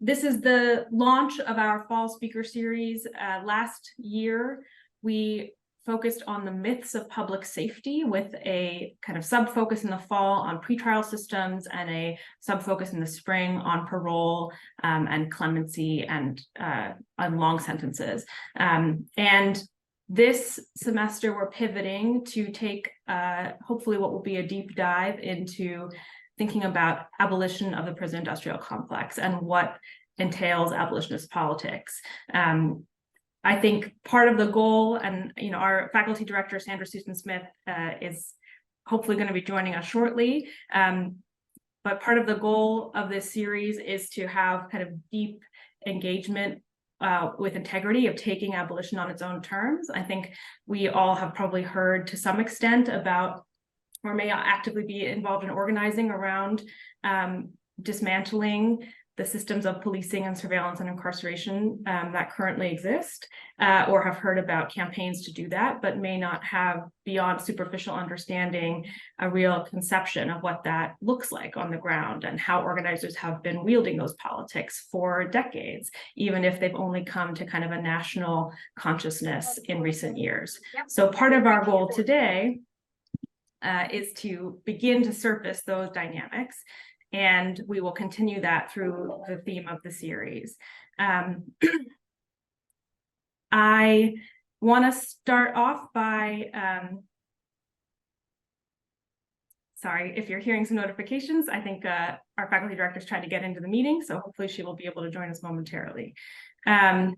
This is the launch of our fall speaker series. Last year, we focused on the myths of public safety with a kind of sub-focus in the fall on pretrial systems and a sub-focus in the spring on parole and clemency and on long sentences. And this semester, we're pivoting to take hopefully what will be a deep dive into thinking about abolition of the prison industrial complex and what entails abolitionist politics. I think part of the goal, and our faculty director, Sandra Susan Smith, is hopefully going to be joining us shortly. But part of the goal of this series is to have kind of deep engagement with integrity of taking abolition on its own terms. I think we all have probably heard to some extent about, or may actively be involved in organizing around dismantling the systems of policing and surveillance and incarceration that currently exist, or have heard about campaigns to do that, but may not have, beyond superficial understanding, a real conception of what that looks like on the ground and how organizers have been wielding those politics for decades, even if they've only come to kind of a national consciousness in recent years. So part of our goal today is to begin to surface those dynamics. And we will continue that through the theme of the series. I want to start off by, sorry, if you're hearing some notifications, I think our faculty director is trying to get into the meeting, so hopefully she will be able to join us momentarily. In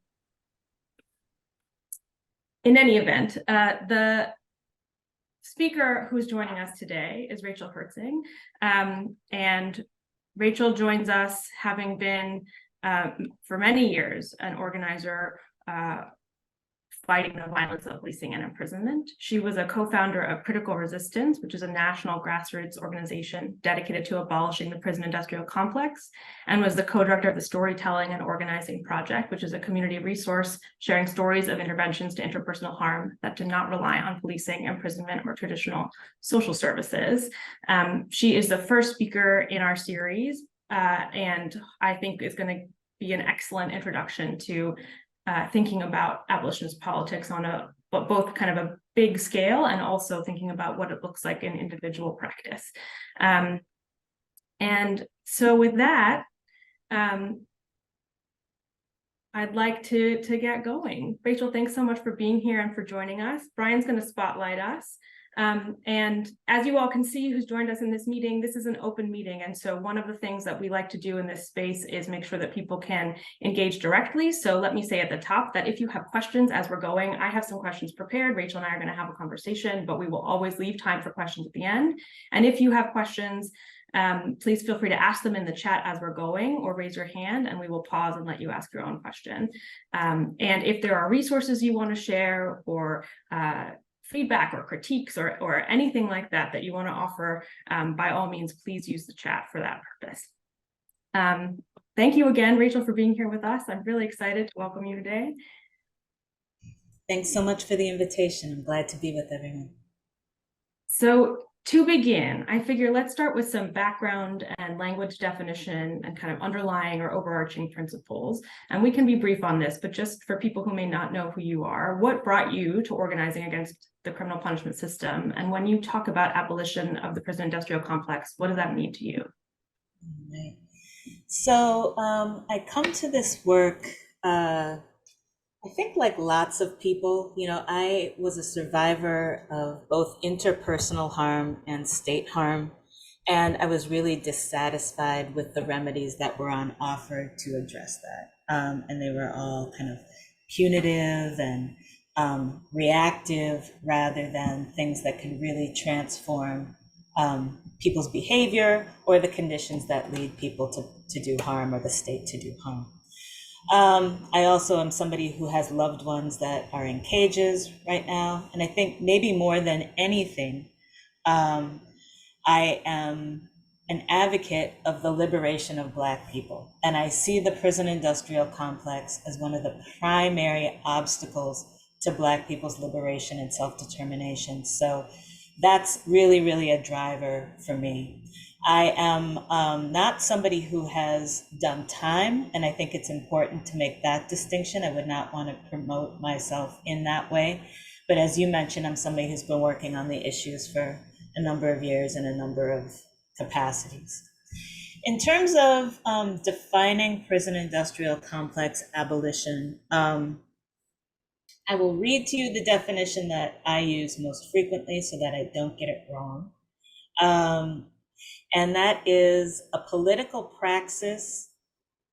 any event, the speaker who's joining us today is Rachel Herzing, and Rachel joins us having been for many years an organizer fighting the violence of policing and imprisonment. She was a co-founder of Critical Resistance, which is a national grassroots organization dedicated to abolishing the prison industrial complex, and was the co-director of the Storytelling and Organizing Project, which is a community resource sharing stories of interventions to interpersonal harm that did not rely on policing, imprisonment, or traditional social services. She is the first speaker in our series, and I think is going to be an excellent introduction to thinking about abolitionist politics on both kind of a big scale and also thinking about what it looks like in individual practice. And so with that, I'd like to get going. Rachel, thanks so much for being here and for joining us. Brian's going to spotlight us. And as you all can see who's joined us in this meeting, this is an open meeting. And so one of the things that we like to do in this space is make sure that people can engage directly. So let me say at the top that if you have questions as we're going, I have some questions prepared. Rachel and I are going to have a conversation, but we will always leave time for questions at the end. And if you have questions, please feel free to ask them in the chat as we're going, or raise your hand and we will pause and let you ask your own question. And if there are resources you want to share, or feedback or critiques or anything like that that you want to offer, by all means, please use the chat for that purpose. Thank you again, Rachel, for being here with us. I'm really excited to welcome you today. Thanks so much for the invitation. I'm glad to be with everyone. So to begin, I figure let's start with some background and language definition and kind of underlying or overarching principles. And we can be brief on this, but just for people who may not know who you are, what brought you to organizing against the criminal punishment system? And when you talk about abolition of the prison industrial complex, what does that mean to you? Right. So I come to this work, I think like lots of people, I was a survivor of both interpersonal harm and state harm. And I was really dissatisfied with the remedies that were on offer to address that. And they were all kind of punitive and reactive rather than things that can really transform people's behavior or the conditions that lead people to do harm or the state to do harm. I also am somebody who has loved ones that are in cages right now. And I think maybe more than anything, I am an advocate of the liberation of Black people. And I see the prison industrial complex as one of the primary obstacles to Black people's liberation and self-determination. So that's really, really a driver for me. I am not somebody who has done time, and I think it's important to make that distinction. I would not want to promote myself in that way. But as you mentioned, I'm somebody who's been working on the issues for a number of years in a number of capacities. In terms of defining prison industrial complex abolition, I will read to you the definition that I use most frequently so that I don't get it wrong. And that is a political praxis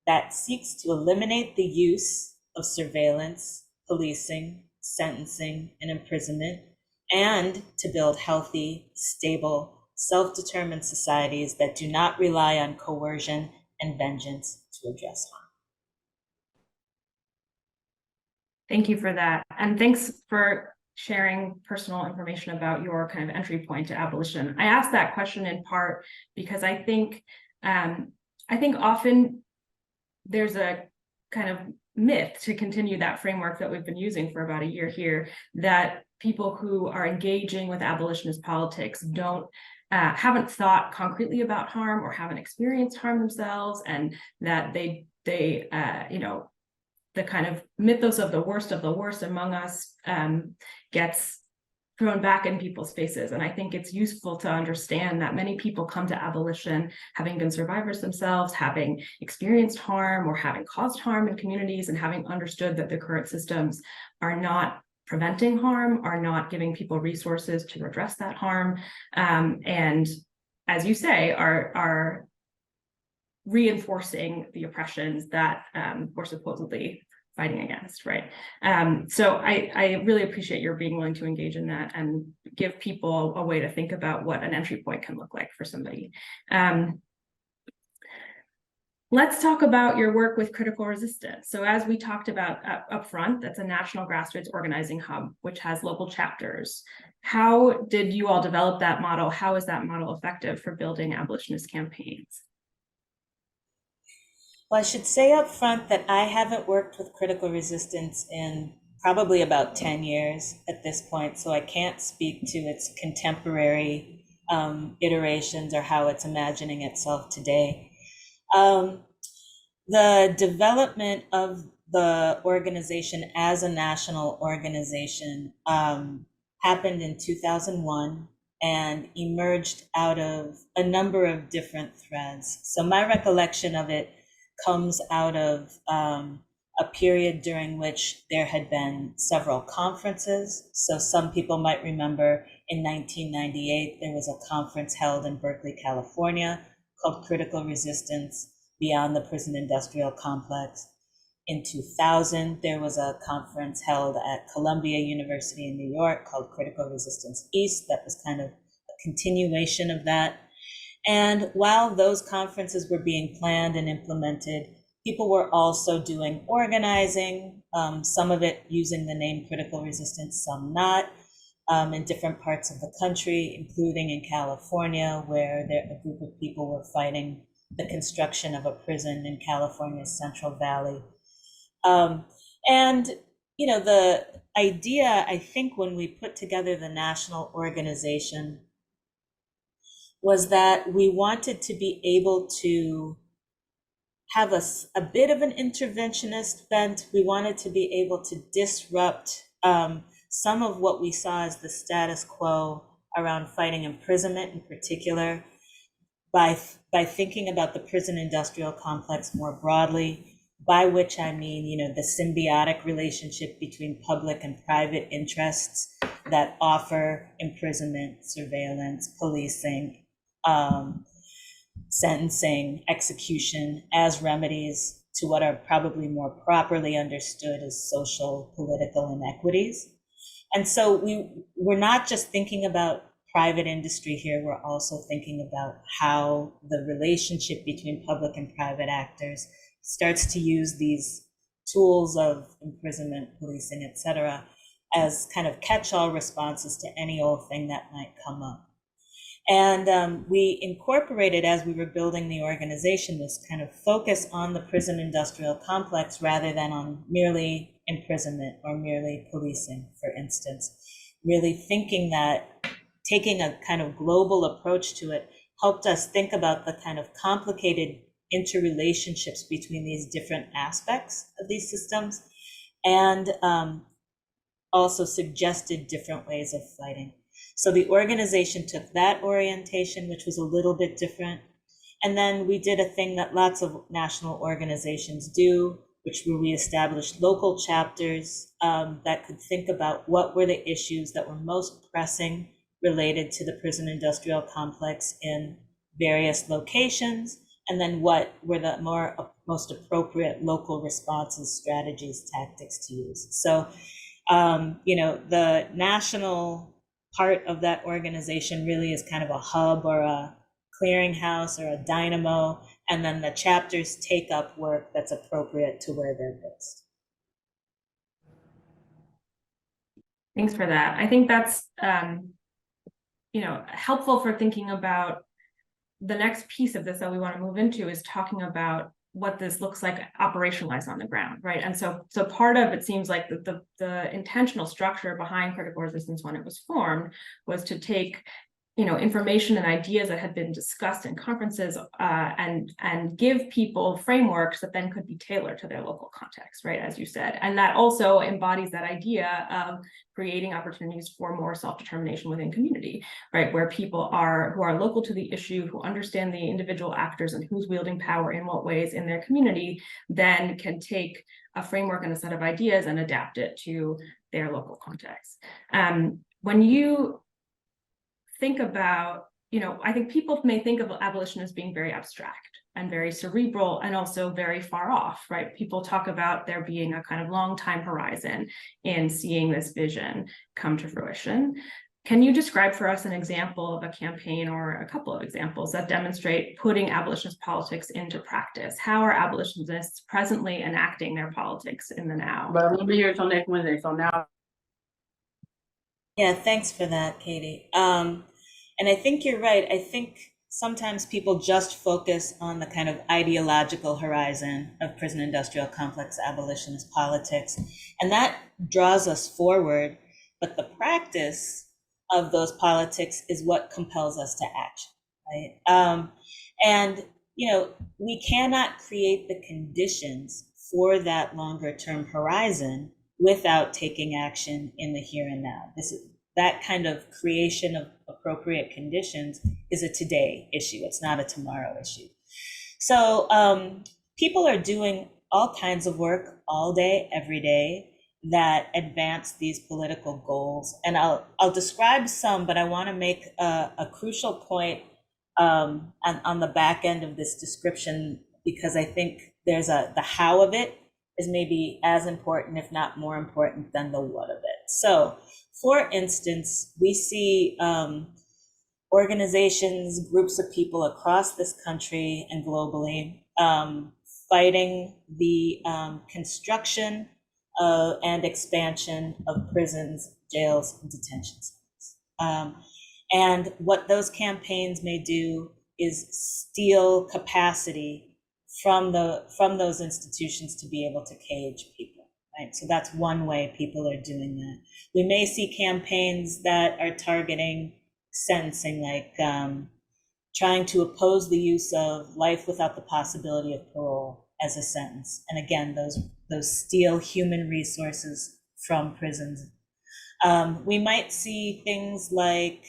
that seeks to eliminate the use of surveillance, policing, sentencing, and imprisonment, and to build healthy, stable, self-determined societies that do not rely on coercion and vengeance to address harm. Thank you for that. And thanks for sharing personal information about your kind of entry point to abolition. I asked that question in part because I think often there's a kind of myth, to continue that framework that we've been using for about a year here, that people who are engaging with abolitionist politics haven't thought concretely about harm or haven't experienced harm themselves, and that they the kind of mythos of the worst among us gets thrown back in people's faces. And I think it's useful to understand that many people come to abolition having been survivors themselves, having experienced harm or having caused harm in communities, and having understood that the current systems are not preventing harm, are not giving people resources to redress that harm. And as you say, are reinforcing the oppressions that we're supposedly fighting against, right? So I really appreciate your being willing to engage in that and give people a way to think about what an entry point can look like for somebody. Let's talk about your work with critical resistance. So as we talked about up front, that's a national grassroots organizing hub, which has local chapters. How did you all develop that model? How is that model effective for building abolitionist campaigns? Well, I should say up front that I haven't worked with critical resistance in probably about 10 years at this point, so I can't speak to its contemporary iterations or how it's imagining itself today. The development of the organization as a national organization happened in 2001 and emerged out of a number of different threads. So my recollection of it comes out of a period during which there had been several conferences. So some people might remember in 1998, there was a conference held in Berkeley, California, called Critical Resistance Beyond the Prison Industrial Complex. In 2000, there was a conference held at Columbia University in New York called Critical Resistance East. That was kind of a continuation of that. And while those conferences were being planned and implemented, people were also doing organizing, some of it using the name Critical Resistance, some not, in different parts of the country, including in California, where a group of people were fighting the construction of a prison in California's Central Valley. And, you know, the idea, I think, when we put together the national organization was that we wanted to be able to have a bit of an interventionist bent. We wanted to be able to disrupt some of what we saw as the status quo around fighting imprisonment in particular by thinking about the prison industrial complex more broadly, by which I mean, you know, the symbiotic relationship between public and private interests that offer imprisonment, surveillance, policing, sentencing, execution as remedies to what are probably more properly understood as social, political inequities. And so we're not just thinking about private industry here, we're also thinking about how the relationship between public and private actors starts to use these tools of imprisonment, policing, et cetera, as kind of catch-all responses to any old thing that might come up. And we incorporated, as we were building the organization, this kind of focus on the prison industrial complex rather than on merely imprisonment or merely policing, for instance. Really thinking that taking a kind of global approach to it helped us think about the kind of complicated interrelationships between these different aspects of these systems, and also suggested different ways of fighting. So the organization took that orientation, which was a little bit different. And then we did a thing that lots of national organizations do, which where we established local chapters that could think about what were the issues that were most pressing related to the prison industrial complex in various locations, and then what were the most appropriate local responses, strategies, tactics to use. So, the national part of that organization really is kind of a hub or a clearinghouse or a dynamo, and then the chapters take up work that's appropriate to where they're based. Thanks for that. I think that's helpful for thinking about the next piece of this that we want to move into is talking about what this looks like operationalized on the ground, right? And so part of it seems like the intentional structure behind critical resistance when it was formed was to take information and ideas that had been discussed in conferences and give people frameworks that then could be tailored to their local context, right, as you said. And that also embodies that idea of creating opportunities for more self-determination within community, right, where people who are local to the issue, who understand the individual actors and who's wielding power in what ways in their community, then can take a framework and a set of ideas and adapt it to their local context. When you think about, I think people may think of abolition as being very abstract and very cerebral and also very far off, right? People talk about there being a kind of long time horizon in seeing this vision come to fruition. Can you describe for us an example of a campaign or a couple of examples that demonstrate putting abolitionist politics into practice? How are abolitionists presently enacting their politics in the now? But we'll be here until next Wednesday, so now. Yeah, thanks for that, Katie. And I think you're right. I think sometimes people just focus on the kind of ideological horizon of prison industrial complex abolitionist politics, and that draws us forward. But the practice of those politics is what compels us to action, right? And we cannot create the conditions for that longer term horizon without taking action in the here and now. That kind of creation of appropriate conditions is a today issue. It's not a tomorrow issue. So people are doing all kinds of work all day, every day that advance these political goals. And I'll describe some, but I want to make a crucial point on the back end of this description, because I think there's the how of it is maybe as important, if not more important, than the what of it. So, for instance, we see organizations, groups of people across this country and globally fighting the construction and expansion of prisons, jails, and detention centers. And what those campaigns may do is steal capacity from those institutions to be able to cage people, right? So that's one way people are doing that. We may see campaigns that are targeting sentencing, like trying to oppose the use of life without the possibility of parole as a sentence. And again, those steal human resources from prisons. We might see things like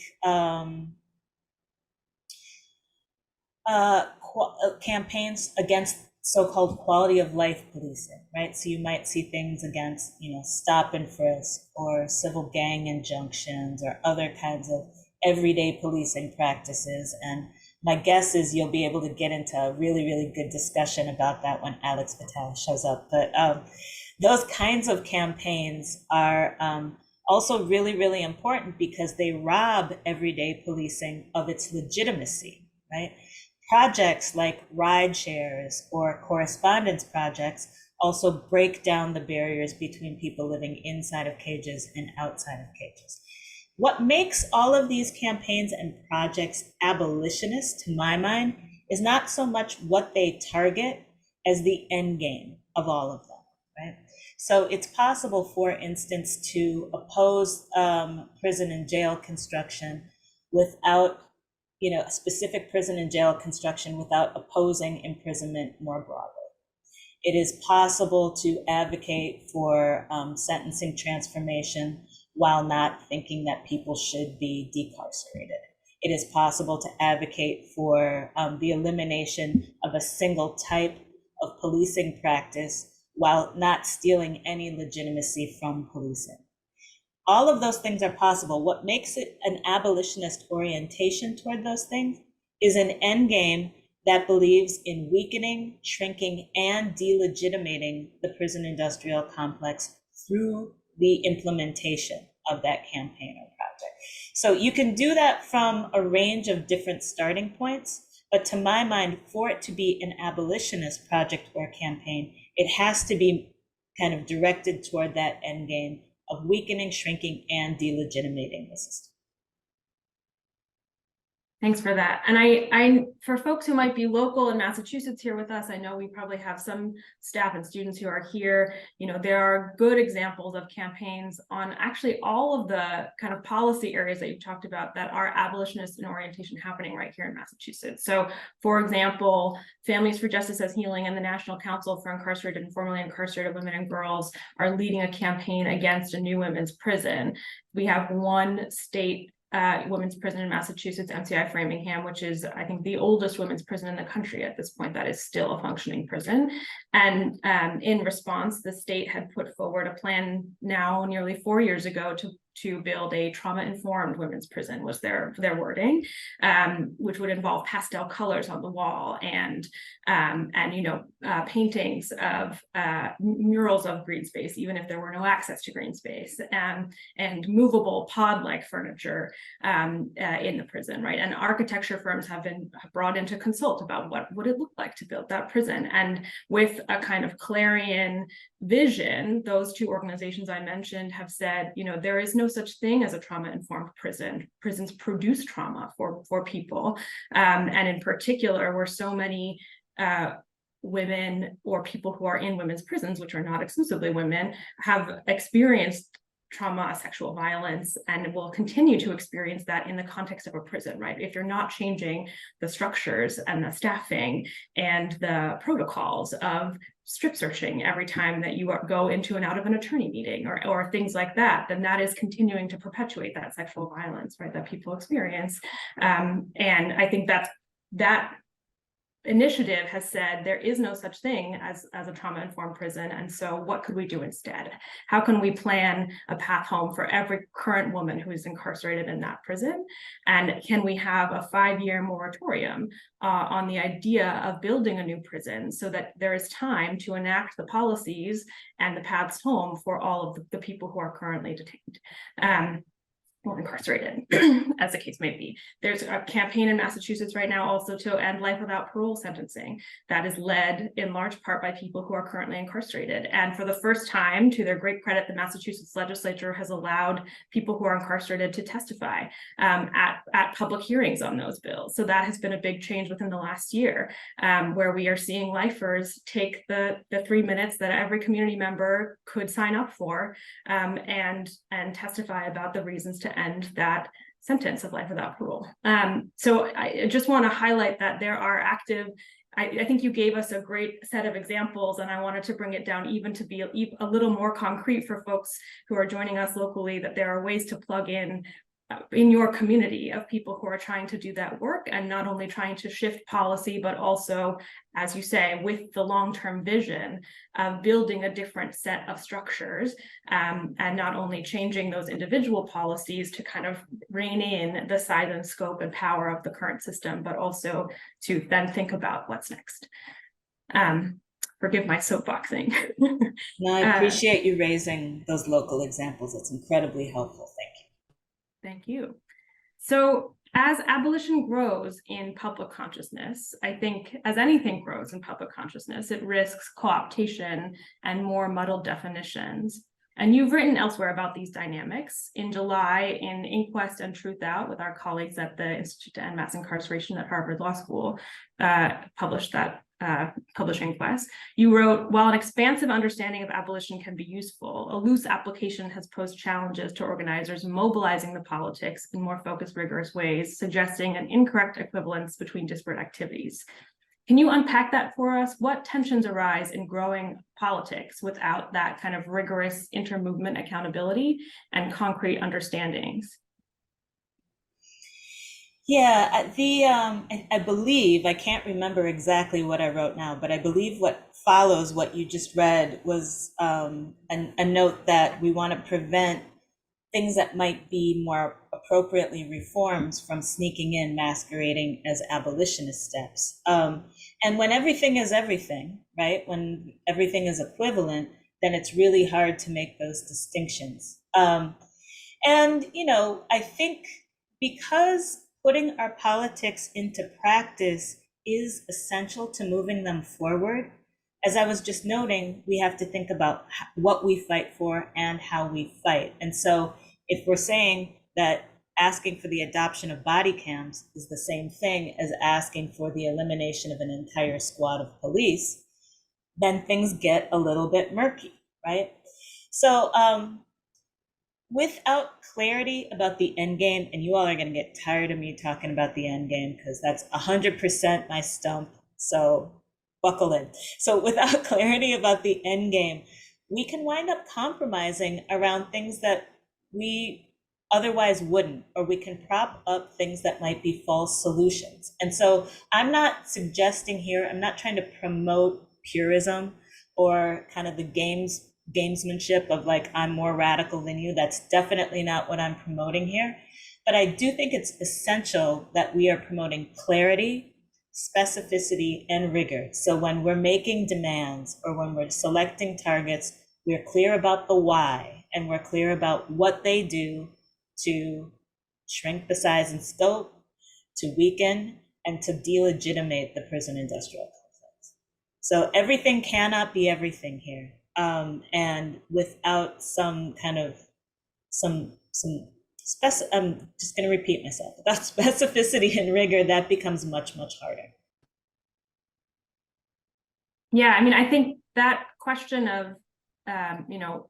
campaigns against so-called quality of life policing, right? So you might see things against, stop and frisk or civil gang injunctions or other kinds of everyday policing practices. And my guess is you'll be able to get into a really, really good discussion about that when Alex Patel shows up. But those kinds of campaigns are also really, really important because they rob everyday policing of its legitimacy, right? Projects like ride shares or correspondence projects also break down the barriers between people living inside of cages and outside of cages. What makes all of these campaigns and projects abolitionist, to my mind, is not so much what they target as the end game of all of them, right? So it's possible, for instance, to oppose prison and jail construction without a specific prison and jail construction without opposing imprisonment more broadly. It is possible to advocate for sentencing transformation while not thinking that people should be decarcerated. It is possible to advocate for the elimination of a single type of policing practice while not stealing any legitimacy from policing. All of those things are possible. What makes it an abolitionist orientation toward those things is an endgame that believes in weakening, shrinking, and delegitimating the prison industrial complex through the implementation of that campaign or project. So you can do that from a range of different starting points, but to my mind, for it to be an abolitionist project or campaign, it has to be kind of directed toward that endgame of weakening, shrinking, and delegitimating the system. Thanks for that. And I, for folks who might be local in Massachusetts here with us, I know we probably have some staff and students who are here. There are good examples of campaigns on actually all of the kind of policy areas that you talked about that are abolitionist in orientation happening right here in Massachusetts. So, for example, Families for Justice as Healing and the National Council for Incarcerated and Formerly Incarcerated Women and Girls are leading a campaign against a new women's prison. We have one state women's prison in Massachusetts, MCI Framingham, which is, I think, the oldest women's prison in the country at this point that is still a functioning prison. And in response, the state had put forward a plan now nearly 4 years ago to build a trauma-informed women's prison, was their wording, which would involve pastel colors on the wall and paintings of murals of green space, even if there were no access to green space, and movable pod-like furniture in the prison, right? And architecture firms have been brought in to consult about what would it look like to build that prison. And with a kind of clarion vision, those two organizations I mentioned have said, there is no such thing as a trauma-informed prison. Prisons produce trauma for people. And in particular, where so many women or people who are in women's prisons, which are not exclusively women, have experienced trauma, sexual violence, and will continue to experience that in the context of a prison, right? If you're not changing the structures and the staffing and the protocols of strip searching every time that you go into and out of an attorney meeting or things like that, then that is continuing to perpetuate that sexual violence, right, that people experience. And I think that initiative has said there is no such thing as a trauma-informed prison, and so what could we do instead? How can we plan a path home for every current woman who is incarcerated in that prison? And can we have a 5-year moratorium on the idea of building a new prison so that there is time to enact the policies and the paths home for all of the people who are currently detained? Or incarcerated, as the case may be. There's a campaign in Massachusetts right now also to end life without parole sentencing that is led in large part by people who are currently incarcerated. And for the first time, to their great credit, the Massachusetts legislature has allowed people who are incarcerated to testify at public hearings on those bills. So that has been a big change within the last year, where we are seeing lifers take the 3 minutes that every community member could sign up for and testify about the reasons to end that sentence of life without parole. So I just want to highlight that there are active, I think you gave us a great set of examples, and I wanted to bring it down even to be a little more concrete for folks who are joining us locally, that there are ways to plug in your community of people who are trying to do that work, and not only trying to shift policy, but also, as you say, with the long-term vision of building a different set of structures, and not only changing those individual policies to kind of rein in the size and scope and power of the current system, but also to then think about what's next. Forgive my soapboxing. No, I appreciate you raising those local examples. It's incredibly helpful. Thank you. Thank you. So as abolition grows in public consciousness, I think as anything grows in public consciousness, it risks co-optation and more muddled definitions. And you've written elsewhere about these dynamics. In July, in Inquest and Truth Out, with our colleagues at the Institute to End Mass Incarceration at Harvard Law School, published that publishing class. You wrote, while an expansive understanding of abolition can be useful, a loose application has posed challenges to organizers mobilizing the politics in more focused, rigorous ways, suggesting an incorrect equivalence between disparate activities. Can you unpack that for us? What tensions arise in growing politics without that kind of rigorous inter-movement accountability and concrete understandings? Yeah, I believe, I can't remember exactly what I wrote now, but I believe what follows what you just read was a note that we want to prevent things that might be more appropriately reforms from sneaking in, masquerading as abolitionist steps. And when everything is everything, right? When everything is equivalent, then it's really hard to make those distinctions. And, you know, I think because putting our politics into practice is essential to moving them forward, as I was just noting, we have to think about what we fight for and how we fight. And so if we're saying that asking for the adoption of body cams is the same thing as asking for the elimination of an entire squad of police, then things get a little bit murky, right? So without clarity about the end game, and you all are going to get tired of me talking about the end game because that's 100% my stump, so buckle in. So without clarity about the end game, we can wind up compromising around things that we otherwise wouldn't, or we can prop up things that might be false solutions. And so I'm not suggesting here, I'm not trying to promote purism or kind of the gamesmanship of like, I'm more radical than you. That's definitely not what I'm promoting here. But I do think it's essential that we are promoting clarity, specificity, and rigor. So when we're making demands or when we're selecting targets, we're clear about the why, and we're clear about what they do to shrink the size and scope, to weaken, and to delegitimate the prison industrial complex. So everything cannot be everything here. And without some kind of, I'm just going to repeat myself, without specificity and rigor, that becomes much, much harder. Yeah, I mean, I think that question of, you know,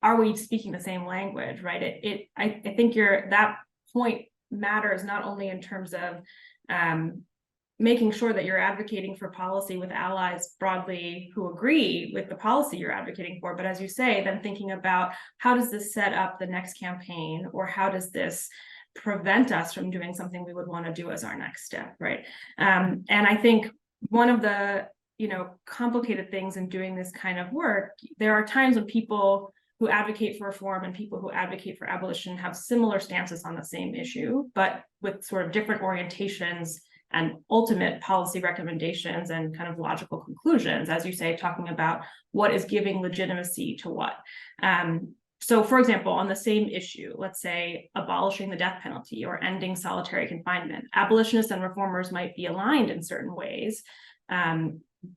are we speaking the same language, right? I think that point matters not only in terms of making sure that you're advocating for policy with allies broadly who agree with the policy you're advocating for, but as you say, then thinking about how does this set up the next campaign, or how does this prevent us from doing something we would want to do as our next step, right? And I think one of the, you know, complicated things in doing this kind of work, there are times when people who advocate for reform and people who advocate for abolition have similar stances on the same issue, but with sort of different orientations and ultimate policy recommendations and kind of logical conclusions, as you say, talking about what is giving legitimacy to what. So for example, on the same issue, let's say abolishing the death penalty or ending solitary confinement, abolitionists and reformers might be aligned in certain ways,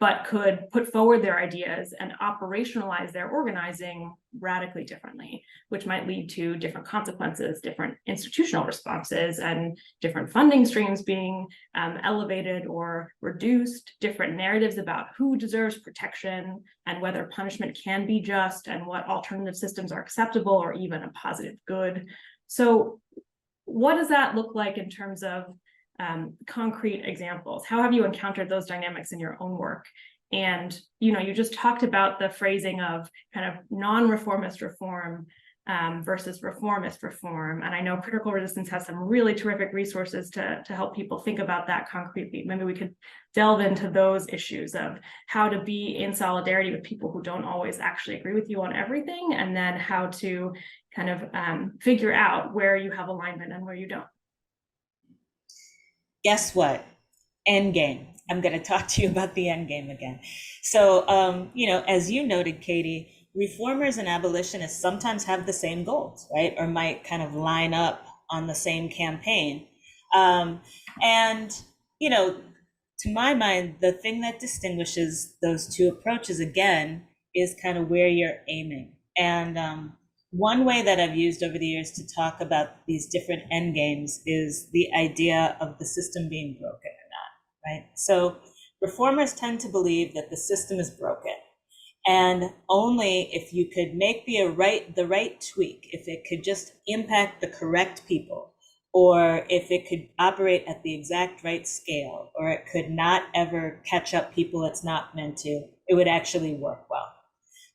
but could put forward their ideas and operationalize their organizing radically differently, which might lead to different consequences, different institutional responses, and different funding streams being elevated or reduced, different narratives about who deserves protection and whether punishment can be just and what alternative systems are acceptable or even a positive good. So what does that look like in terms of concrete examples? How have you encountered those dynamics in your own work? And, you know, you just talked about the phrasing of kind of non-reformist reform versus reformist reform. And I know Critical Resistance has some really terrific resources to help people think about that concretely. Maybe we could delve into those issues of how to be in solidarity with people who don't always actually agree with you on everything, and then how to kind of figure out where you have alignment and where you don't. Guess what? End game. I'm going to talk to you about the end game again. So, you know, as you noted, Katie, reformers and abolitionists sometimes have the same goals, right? Or might kind of line up on the same campaign. And, you know, to my mind, the thing that distinguishes those two approaches, again, is kind of where you're aiming. And one way that I've used over the years to talk about these different end games is the idea of the system being broken or not, right? So Reformers tend to believe that the system is broken. And only if you could make the right tweak, if it could just impact the correct people, or if it could operate at the exact right scale, or it could not ever catch up people it's not meant to, it would actually work well.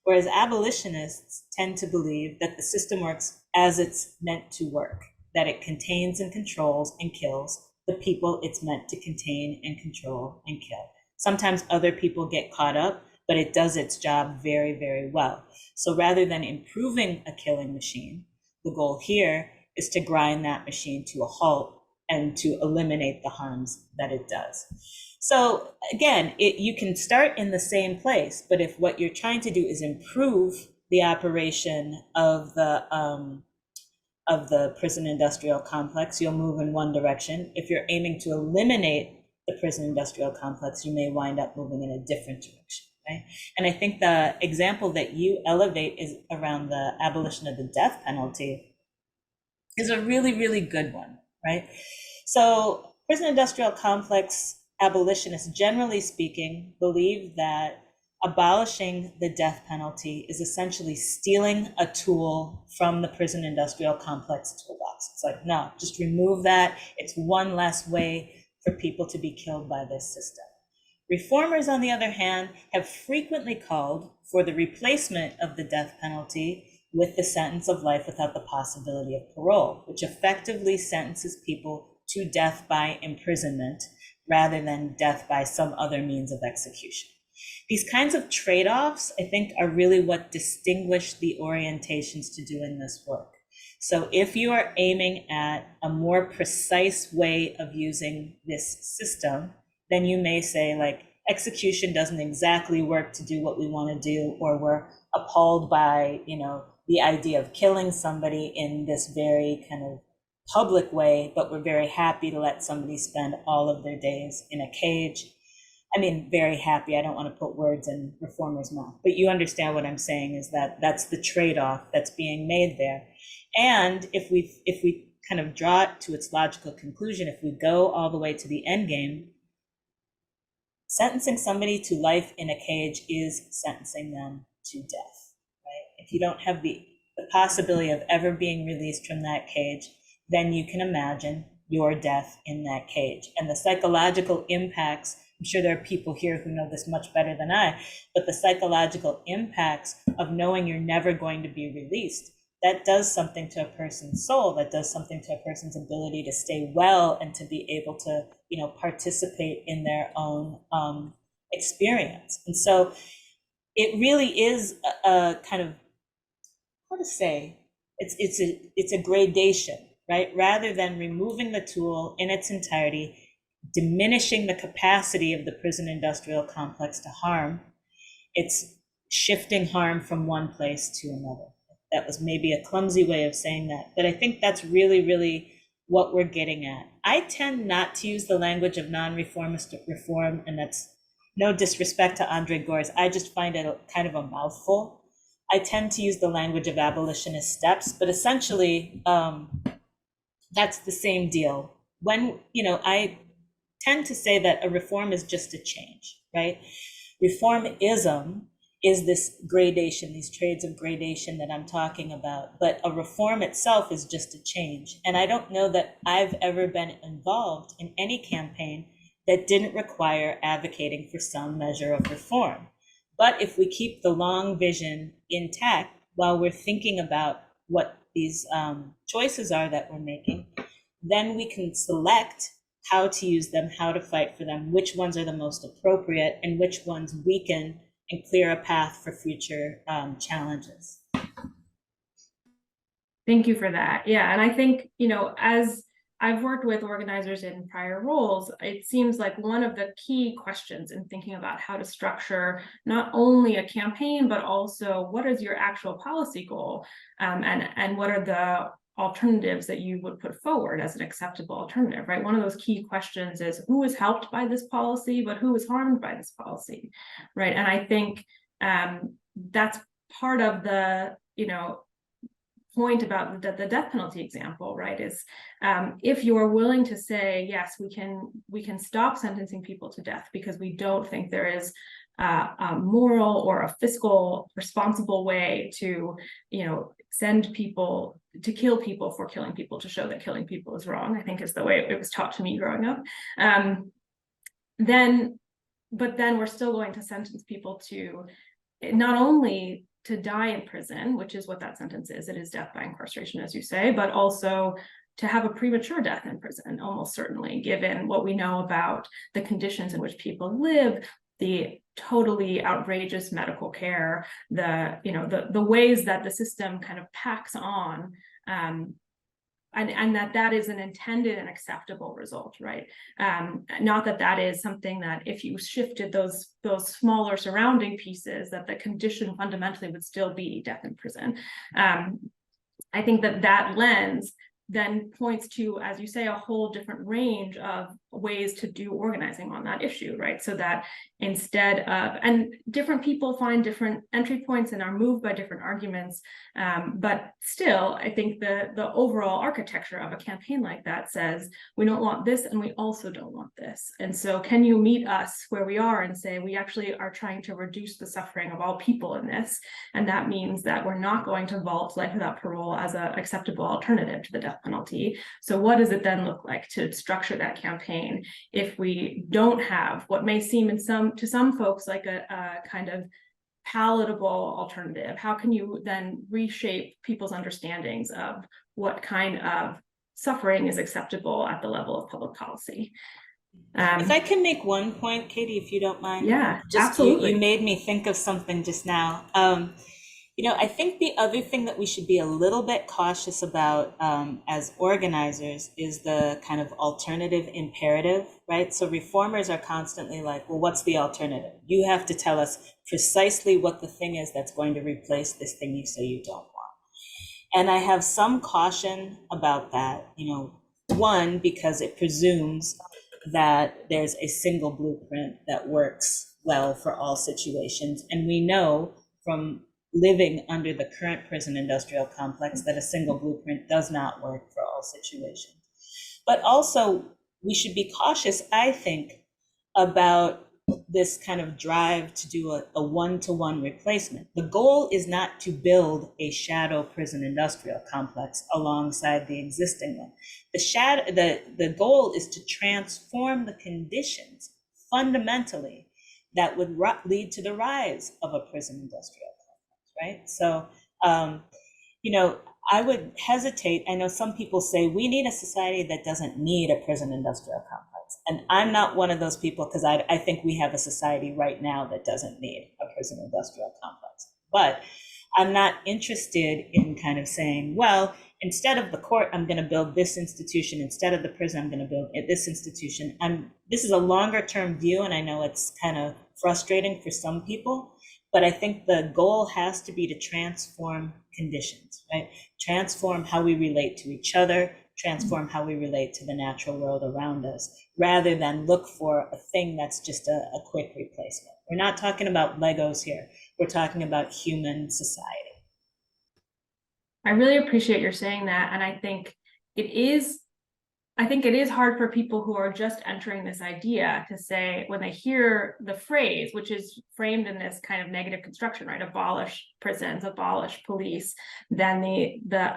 Whereas abolitionists tend to believe that the system works as it's meant to work, that it contains and controls and kills the people it's meant to contain and control and kill. Sometimes other people get caught up, but it does its job very, very well. So rather than improving a killing machine, the goal here is to grind that machine to a halt and to eliminate the harms that it does. So again, you can start in the same place, but if what you're trying to do is improve the operation of the prison industrial complex, you'll move in one direction. If you're aiming to eliminate the prison industrial complex, you may wind up moving in a different direction. Right? And I think the example that you elevate is around the abolition of the death penalty is a really, really good one, right? So prison industrial complex abolitionists, generally speaking, believe that abolishing the death penalty is essentially stealing a tool from the prison industrial complex toolbox. It's like, no, just remove that. It's one less way for people to be killed by this system. Reformers, on the other hand, have frequently called for the replacement of the death penalty with the sentence of life without the possibility of parole, which effectively sentences people to death by imprisonment rather than death by some other means of execution. These kinds of trade-offs, I think, are really what distinguish the orientations to doing this work. So if you are aiming at a more precise way of using this system, then you may say, like, execution doesn't exactly work to do what we want to do, or we're appalled by, the idea of killing somebody in this very kind of public way, but we're very happy to let somebody spend all of their days in a cage. I mean, very happy, I don't want to put words in reformers' mouth, but you understand what I'm saying is that that's the trade-off that's being made there. And if we kind of draw it to its logical conclusion, if we go all the way to the end game, sentencing somebody to life in a cage is sentencing them to death, right? If you don't have the possibility of ever being released from that cage, then you can imagine your death in that cage. And the psychological impacts, I'm sure there are people here who know this much better than I, but the psychological impacts of knowing you're never going to be released, that does something to a person's soul, that does something to a person's ability to stay well and to be able to, participate in their own experience. And so it really is a kind of, how to say, it's a gradation, right? Rather than removing the tool in its entirety, diminishing the capacity of the prison industrial complex to harm, it's shifting harm from one place to another. That was maybe a clumsy way of saying that, but I think that's really, really what we're getting at. I tend not to use the language of non-reformist reform, and that's no disrespect to Andre Gores. I just find it kind of a mouthful. I tend to use the language of abolitionist steps, but essentially that's the same deal. When, I tend to say that a reform is just a change, right? Reformism is this gradation, these trades of gradation that I'm talking about, but a reform itself is just a change. And I don't know that I've ever been involved in any campaign that didn't require advocating for some measure of reform. But if we keep the long vision intact while we're thinking about what these choices are that we're making, then we can select how to use them, how to fight for them, which ones are the most appropriate, and which ones weaken and clear a path for future challenges. Thank you for that. Yeah, and I think, as I've worked with organizers in prior roles, it seems like one of the key questions in thinking about how to structure not only a campaign, but also what is your actual policy goal, and what are the alternatives that you would put forward as an acceptable alternative, right? One of those key questions is who is helped by this policy, but who is harmed by this policy, right? And I think that's part of the, point about the death penalty example, right, is if you are willing to say, yes, we can stop sentencing people to death because we don't think there is a moral or a fiscal responsible way to, send people to kill people for killing people, to show that killing people is wrong, I think is the way it was taught to me growing up. But then we're still going to sentence people to not only to die in prison, which is what that sentence is, it is death by incarceration, as you say, but also to have a premature death in prison, almost certainly, given what we know about the conditions in which people live, the totally outrageous medical care, the ways that the system kind of packs on, and that is an intended and acceptable result, right? Not that is something that if you shifted those smaller surrounding pieces, that the condition fundamentally would still be death in prison. I think that lens then points to, as you say, a whole different range of ways to do organizing on that issue, right? So that instead of, and different people find different entry points and are moved by different arguments, but still, I think the overall architecture of a campaign like that says, we don't want this and we also don't want this. And so can you meet us where we are and say, we actually are trying to reduce the suffering of all people in this, and that means that we're not going to vault life without parole as an acceptable alternative to the death penalty. So what does it then look like to structure that campaign if we don't have what may seem to some folks like a kind of palatable alternative? How can you then reshape people's understandings of what kind of suffering is acceptable at the level of public policy? If I can make one point, Katie, if you don't mind. Yeah, absolutely. You made me think of something just now. I think the other thing that we should be a little bit cautious about as organizers is the kind of alternative imperative, right? So reformers are constantly like, well, what's the alternative? You have to tell us precisely what the thing is that's going to replace this thing you say you don't want. And I have some caution about that, one, because it presumes that there's a single blueprint that works well for all situations. And we know from living under the current prison industrial complex that a single blueprint does not work for all situations. But also, we should be cautious, I think, about this kind of drive to do a one-to-one replacement. The goal is not to build a shadow prison industrial complex alongside the existing one. The goal is to transform the conditions fundamentally that would lead to the rise of a prison industrial complex, right? So, I would hesitate. I know some people say we need a society that doesn't need a prison industrial complex. And I'm not one of those people, because I think we have a society right now that doesn't need a prison industrial complex. But I'm not interested in kind of saying, well, instead of the court, I'm going to build this institution. Instead of the prison, I'm going to build this institution. This is a longer term view, and I know it's kind of frustrating for some people, but I think the goal has to be to transform conditions, right? Transform how we relate to each other, transform how we relate to the natural world around us, rather than look for a thing that's just a quick replacement. We're not talking about Legos here. We're talking about human society. I really appreciate your saying that. And I think it is hard for people who are just entering this idea to say, when they hear the phrase, which is framed in this kind of negative construction, right? Abolish prisons, abolish police, then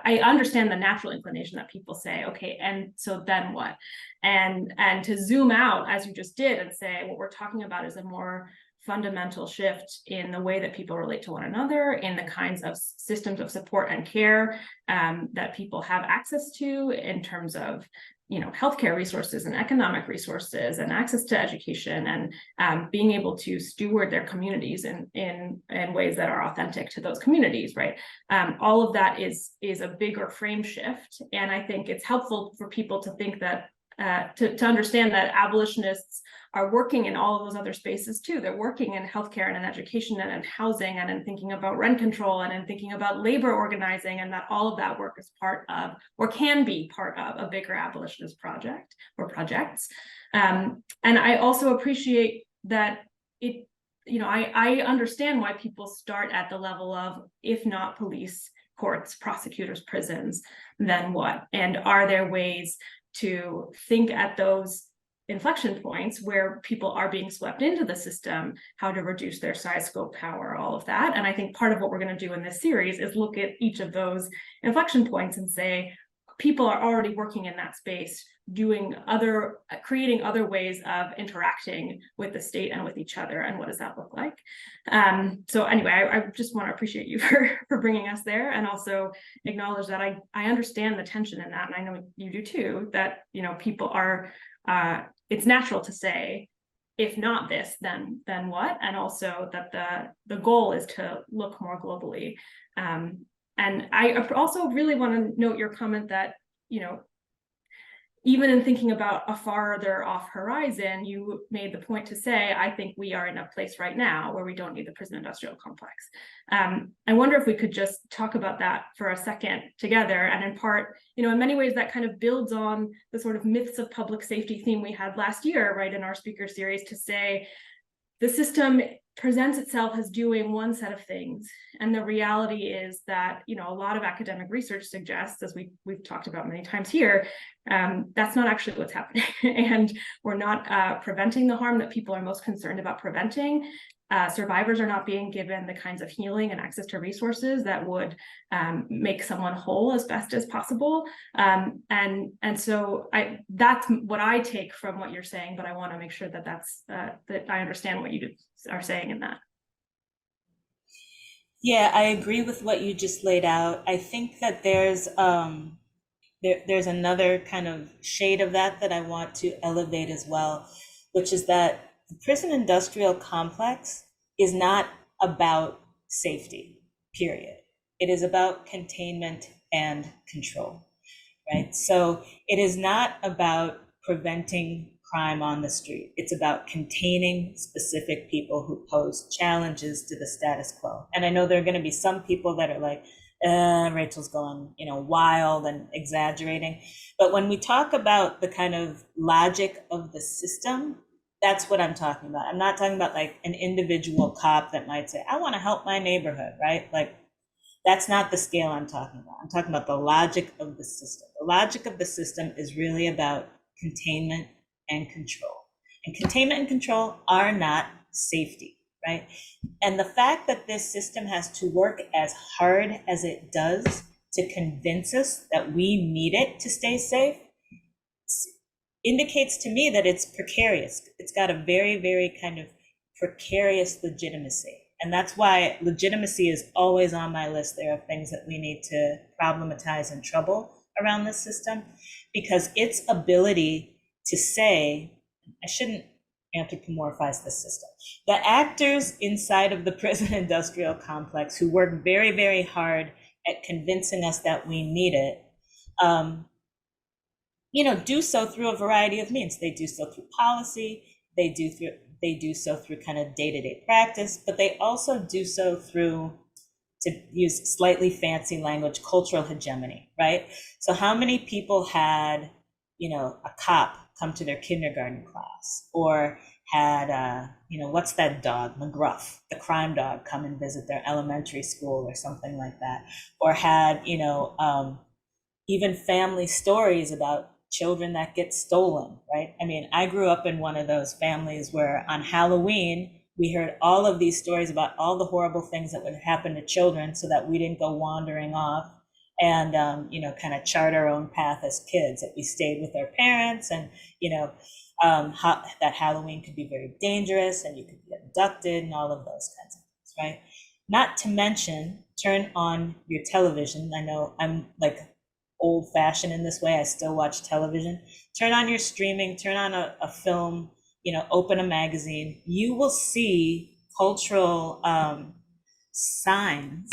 I understand the natural inclination that people say, okay, and so then what? And to zoom out, as you just did, and say, what we're talking about is a more fundamental shift in the way that people relate to one another, in the kinds of systems of support and care that people have access to in terms of healthcare resources and economic resources and access to education, and being able to steward their communities in ways that are authentic to those communities, right? All of that is a bigger frame shift. And I think it's helpful for people to think that to understand that abolitionists are working in all of those other spaces too. They're working in healthcare and in education and in housing and in thinking about rent control and in thinking about labor organizing, and that all of that work is part of, or can be part of, a bigger abolitionist project or projects. And I also appreciate that I understand why people start at the level of, if not police, courts, prosecutors, prisons, then what? And are there ways to think at those inflection points where people are being swept into the system, how to reduce their size, scope, power, all of that. And I think part of what we're going to do in this series is look at each of those inflection points and say, people are already working in that space, creating other ways of interacting with the state and with each other, and what does that look like? So anyway, I just want to appreciate you for bringing us there, and also acknowledge that I understand the tension in that, and I know you do too, that people are it's natural to say, if not this, then what? And also that the goal is to look more globally. And I also really want to note your comment that, even in thinking about a farther off horizon, you made the point to say, I think we are in a place right now where we don't need the prison industrial complex. I wonder if we could just talk about that for a second together. And in part, in many ways that kind of builds on the sort of myths of public safety theme we had last year, right, in our speaker series, to say the system presents itself as doing one set of things, and the reality is that a lot of academic research suggests, as we've talked about many times here, that's not actually what's happening. And we're not preventing the harm that people are most concerned about preventing. Survivors are not being given the kinds of healing and access to resources that would make someone whole as best as possible. And so that's what I take from what you're saying, but I want to make sure that that I understand what you are saying in that. Yeah, I agree with what you just laid out. I think that there's another kind of shade of that I want to elevate as well, which is that the prison industrial complex is not about safety, period. It is about containment and control, right? So it is not about preventing crime on the street. It's about containing specific people who pose challenges to the status quo. And I know there are going to be some people that are like, Rachel's going, wild and exaggerating. But when we talk about the kind of logic of the system, that's what I'm talking about. I'm not talking about like an individual cop that might say, I want to help my neighborhood, right? Like, that's not the scale I'm talking about. I'm talking about the logic of the system. The logic of the system is really about containment and control. And containment and control are not safety, right? And the fact that this system has to work as hard as it does to convince us that we need it to stay safe indicates to me that it's precarious. It's got a very, very kind of precarious legitimacy. And that's why legitimacy is always on my list there of things that we need to problematize and trouble around this system, because its ability to say, I shouldn't anthropomorphize the system. The actors inside of the prison industrial complex who work very, very hard at convincing us that we need it, do so through a variety of means. They do so through policy, they do so through kind of day-to-day practice, but they also do so through, to use slightly fancy language, cultural hegemony, right? So how many people had, a cop come to their kindergarten class, or had, what's that dog, McGruff, the crime dog, come and visit their elementary school or something like that, or had, even family stories about children that get stolen, right? I mean, I grew up in one of those families where on Halloween, we heard all of these stories about all the horrible things that would happen to children so that we didn't go wandering off and, kind of chart our own path as kids, that we stayed with our parents, and, that Halloween could be very dangerous and you could be abducted and all of those kinds of things, right? Not to mention, turn on your television. I know I'm like old fashioned in this way. I still watch television. Turn on your streaming, turn on a film, open a magazine. You will see cultural signs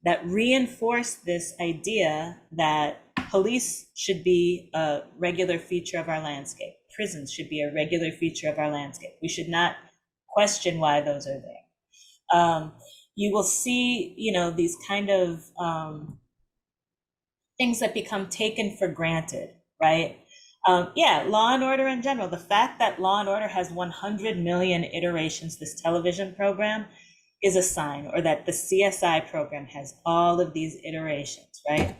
that reinforce this idea that police should be a regular feature of our landscape. Prisons should be a regular feature of our landscape. We should not question why those are there. You will see, these kind of things that become taken for granted, right? Law and Order in general. The fact that Law and Order has 100 million iterations, this television program, is a sign, or that the CSI program has all of these iterations, right?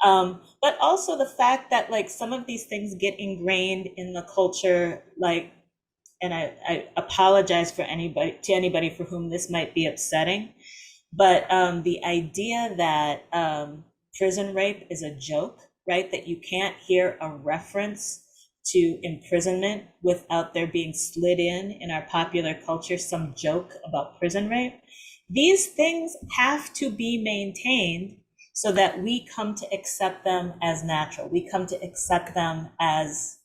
But also the fact that like some of these things get ingrained in the culture, like, and I apologize for anybody for whom this might be upsetting, but the idea that prison rape is a joke, right? That you can't hear a reference to imprisonment without there being slid in our popular culture some joke about prison rape. These things have to be maintained so that we come to accept them as natural. We come to accept them as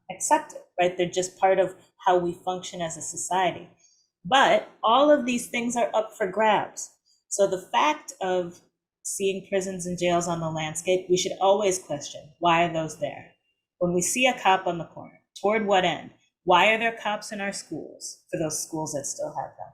accepted, right? They're just part of how we function as a society. But all of these things are up for grabs. So the fact of seeing prisons and jails on the landscape, we should always question, why are those there? When we see a cop on the corner, toward what end? Why are there cops in our schools, for those schools that still have them?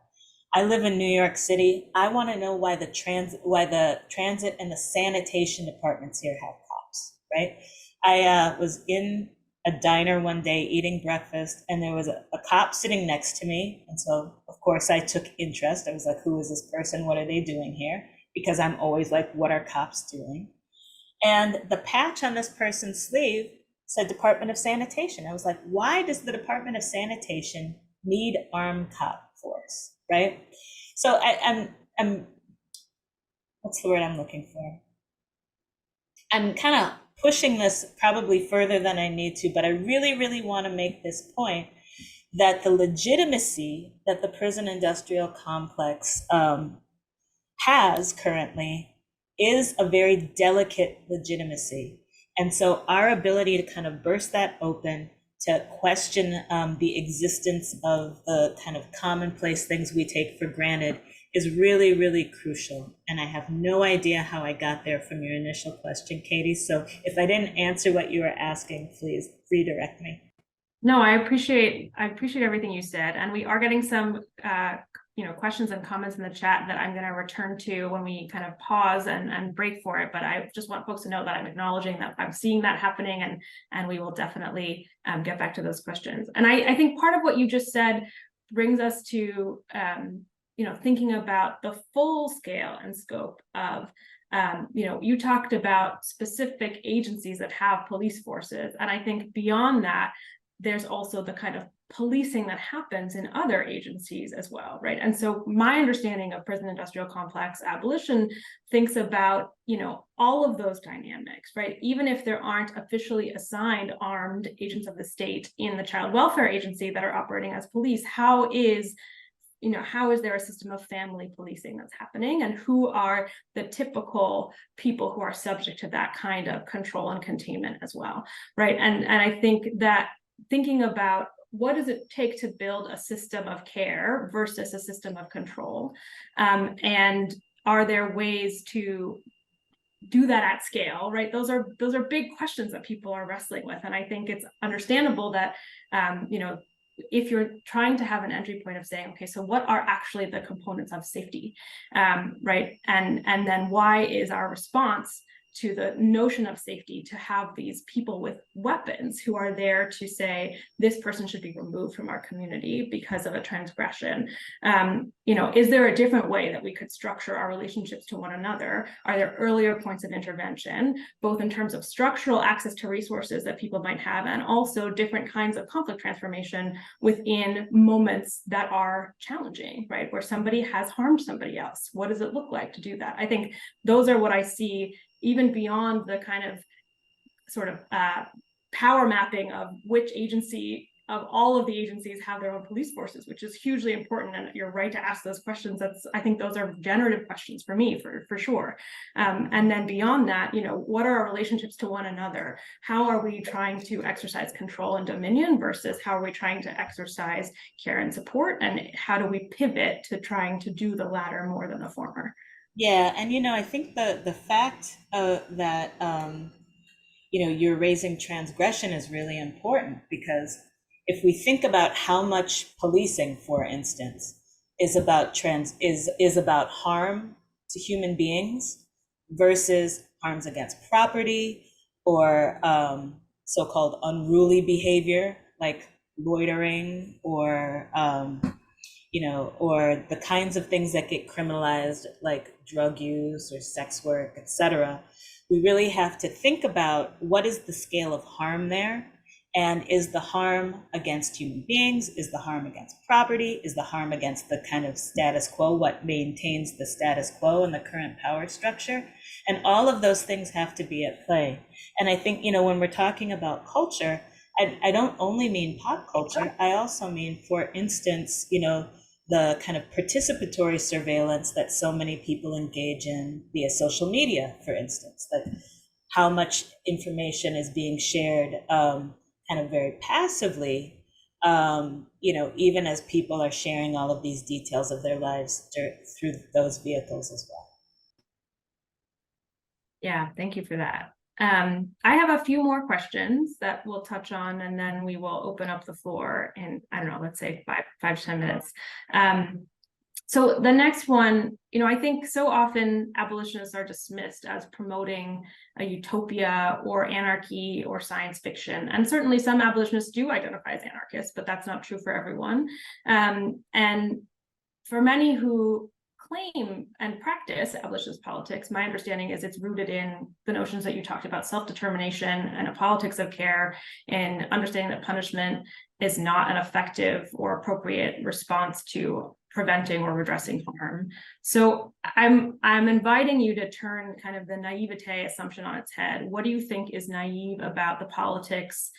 I live in New York City. I want to know why the transit and the sanitation departments here have cops, right? I was in a diner one day eating breakfast, and there was a cop sitting next to me. And so, of course, I took interest. I was like, who is this person? What are they doing here? Because I'm always like, what are cops doing? And the patch on this person's sleeve said Department of Sanitation. I was like, why does the Department of Sanitation need armed cop force, right? So I'm what's the word I'm looking for? I'm kind of pushing this probably further than I need to, but I really, really want to make this point that the legitimacy that the prison industrial complex has currently is a very delicate legitimacy. And so our ability to kind of burst that open, to question the existence of the kind of commonplace things we take for granted is really, really crucial. And I have no idea how I got there from your initial question, Katie. So if I didn't answer what you were asking, please redirect me. No, I appreciate everything you said. And we are getting some questions and comments in the chat that I'm going to return to when we kind of pause and break for it. But I just want folks to know that I'm acknowledging that I'm seeing that happening, and we will definitely get back to those questions. And I think part of what you just said brings us to thinking about the full scale and scope of you talked about specific agencies that have police forces, and I think beyond that there's also the kind of policing that happens in other agencies as well, right? And so my understanding of prison industrial complex abolition thinks about, all of those dynamics, right? Even if there aren't officially assigned armed agents of the state in the child welfare agency that are operating as police, how is there a system of family policing that's happening, and who are the typical people who are subject to that kind of control and containment as well, right? And I think that thinking about what does it take to build a system of care versus a system of control, and are there ways to do that at scale, right? Those are big questions that people are wrestling with, and I think it's understandable that if you're trying to have an entry point of saying, okay, so what are actually the components of safety, right? And then why is our response to the notion of safety to have these people with weapons who are there to say this person should be removed from our community because of a transgression? Is there a different way that we could structure our relationships to one another? Are there earlier points of intervention, both in terms of structural access to resources that people might have, and also different kinds of conflict transformation within moments that are challenging, right? Where somebody has harmed somebody else. What does it look like to do that? I think those are what I see, even beyond the kind of sort of power mapping of which agency of all of the agencies have their own police forces, which is hugely important. And you're right to ask those questions. I think those are generative questions for me, for sure. And then beyond that, what are our relationships to one another? How are we trying to exercise control and dominion versus how are we trying to exercise care and support? And how do we pivot to trying to do the latter more than the former? Yeah, and I think the fact that you're raising transgression is really important, because if we think about how much policing, for instance, is about harm to human beings versus harms against property or so-called unruly behavior like loitering or or the kinds of things that get criminalized, like drug use or sex work, etc. We really have to think about what is the scale of harm there, and is the harm against human beings, is the harm against property, is the harm against the kind of status quo, what maintains the status quo and the current power structure. And all of those things have to be at play. And I think, when we're talking about culture, I don't only mean pop culture, I also mean, for instance, the kind of participatory surveillance that so many people engage in via social media, for instance, like how much information is being shared kind of very passively, even as people are sharing all of these details of their lives through those vehicles as well. Yeah, thank you for that. I have a few more questions that we'll touch on, and then we will open up the floor in, I don't know, let's say 5 to 10 minutes. So the next one, I think so often abolitionists are dismissed as promoting a utopia or anarchy or science fiction. And certainly some abolitionists do identify as anarchists, but that's not true for everyone. And for many who claim and practice abolitionist politics, my understanding is it's rooted in the notions that you talked about, self-determination and a politics of care, and understanding that punishment is not an effective or appropriate response to preventing or redressing harm. So I'm inviting you to turn kind of the naivete assumption on its head. What do you think is naive about the politics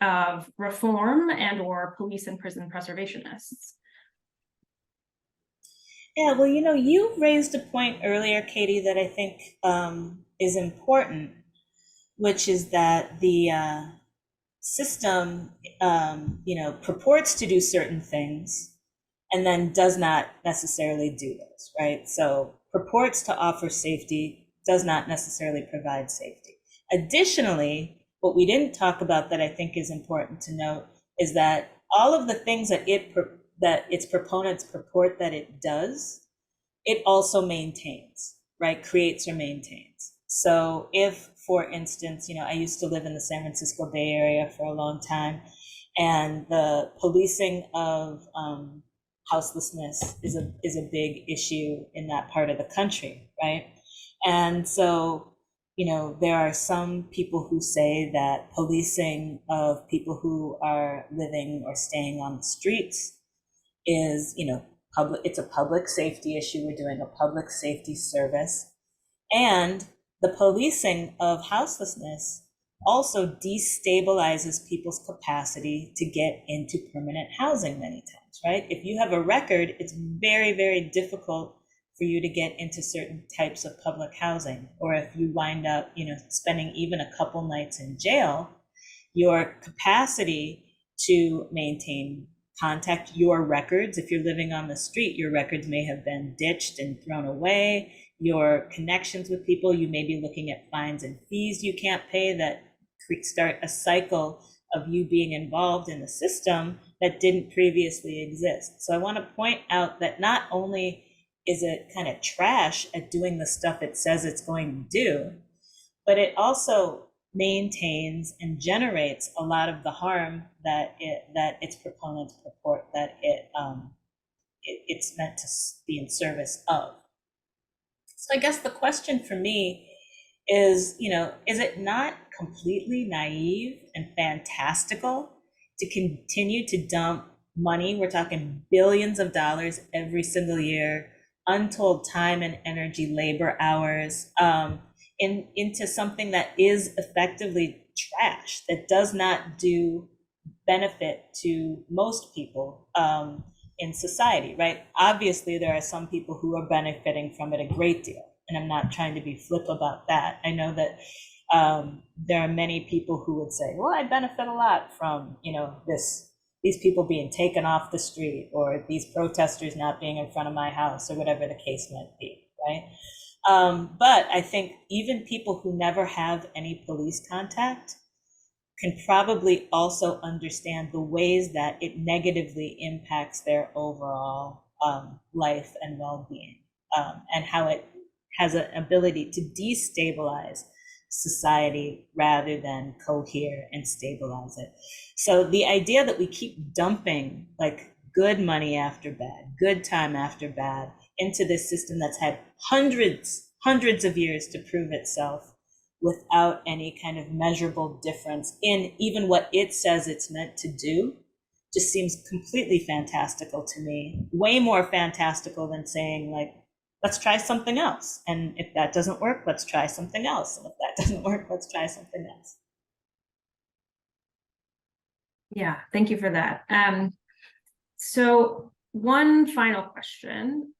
of reform and or police and prison preservationists? Yeah, well, you raised a point earlier, Katie, that I think is important, which is that the system, purports to do certain things and then does not necessarily do those, right? So purports to offer safety, does not necessarily provide safety. Additionally, what we didn't talk about that I think is important to note is that all of the things that its proponents purport that it does, it also maintains, right? Creates or maintains. So if, for instance, I used to live in the San Francisco Bay Area for a long time, and the policing of houselessness is a big issue in that part of the country, right? And so, there are some people who say that policing of people who are living or staying on the streets is, it's a public safety issue. We're doing a public safety service. And the policing of houselessness also destabilizes people's capacity to get into permanent housing many times, right? If you have a record, it's very, very difficult for you to get into certain types of public housing. Or if you wind up, spending even a couple nights in jail, your capacity to maintain contact, your records, if you're living on the street, your records may have been ditched and thrown away. Your connections with people, you may be looking at fines and fees you can't pay that start a cycle of you being involved in the system that didn't previously exist. So I want to point out that not only is it kind of trash at doing the stuff it says it's going to do, but it also maintains and generates a lot of the harm that its proponents purport that it's meant to be in service of. So I guess the question for me is, is it not completely naive and fantastical to continue to dump money? We're talking billions of dollars every single year, untold time and energy, labor hours, into something that is effectively trash, that does not do benefit to most people in society, right? Obviously, there are some people who are benefiting from it a great deal, and I'm not trying to be flip about that. I know that there are many people who would say, well, I benefit a lot from, these people being taken off the street, or these protesters not being in front of my house, or whatever the case might be, right? But I think even people who never have any police contact can probably also understand the ways that it negatively impacts their overall life and well-being, and how it has an ability to destabilize society rather than cohere and stabilize it. So the idea that we keep dumping like good money after bad, good time after bad, into this system that's had hundreds of years to prove itself without any kind of measurable difference in even what it says it's meant to do, just seems completely fantastical to me. Way more fantastical than saying, like, let's try something else. And if that doesn't work, let's try something else. And if that doesn't work, let's try something else. Yeah, thank you for that. So one final question.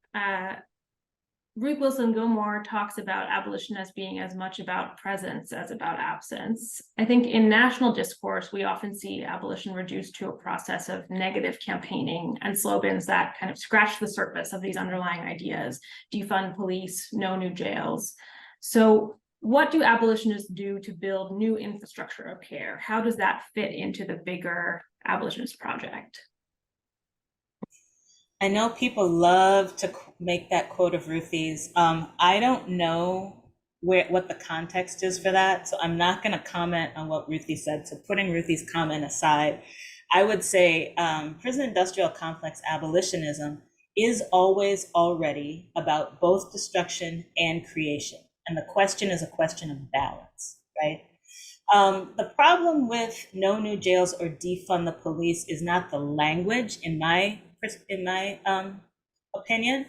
Ruth Wilson Gilmore talks about abolition as being as much about presence as about absence. I think in national discourse, we often see abolition reduced to a process of negative campaigning and slogans that kind of scratch the surface of these underlying ideas: defund police, no new jails. So what do abolitionists do to build new infrastructure of care? How does that fit into the bigger abolitionist project? I know people love to make that quote of Ruthie's. I don't know what the context is for that, so I'm not going to comment on what Ruthie said. So putting Ruthie's comment aside, I would say prison industrial complex abolitionism is always already about both destruction and creation. And the question is a question of balance, right? The problem with no new jails or defund the police is not the language, in my opinion,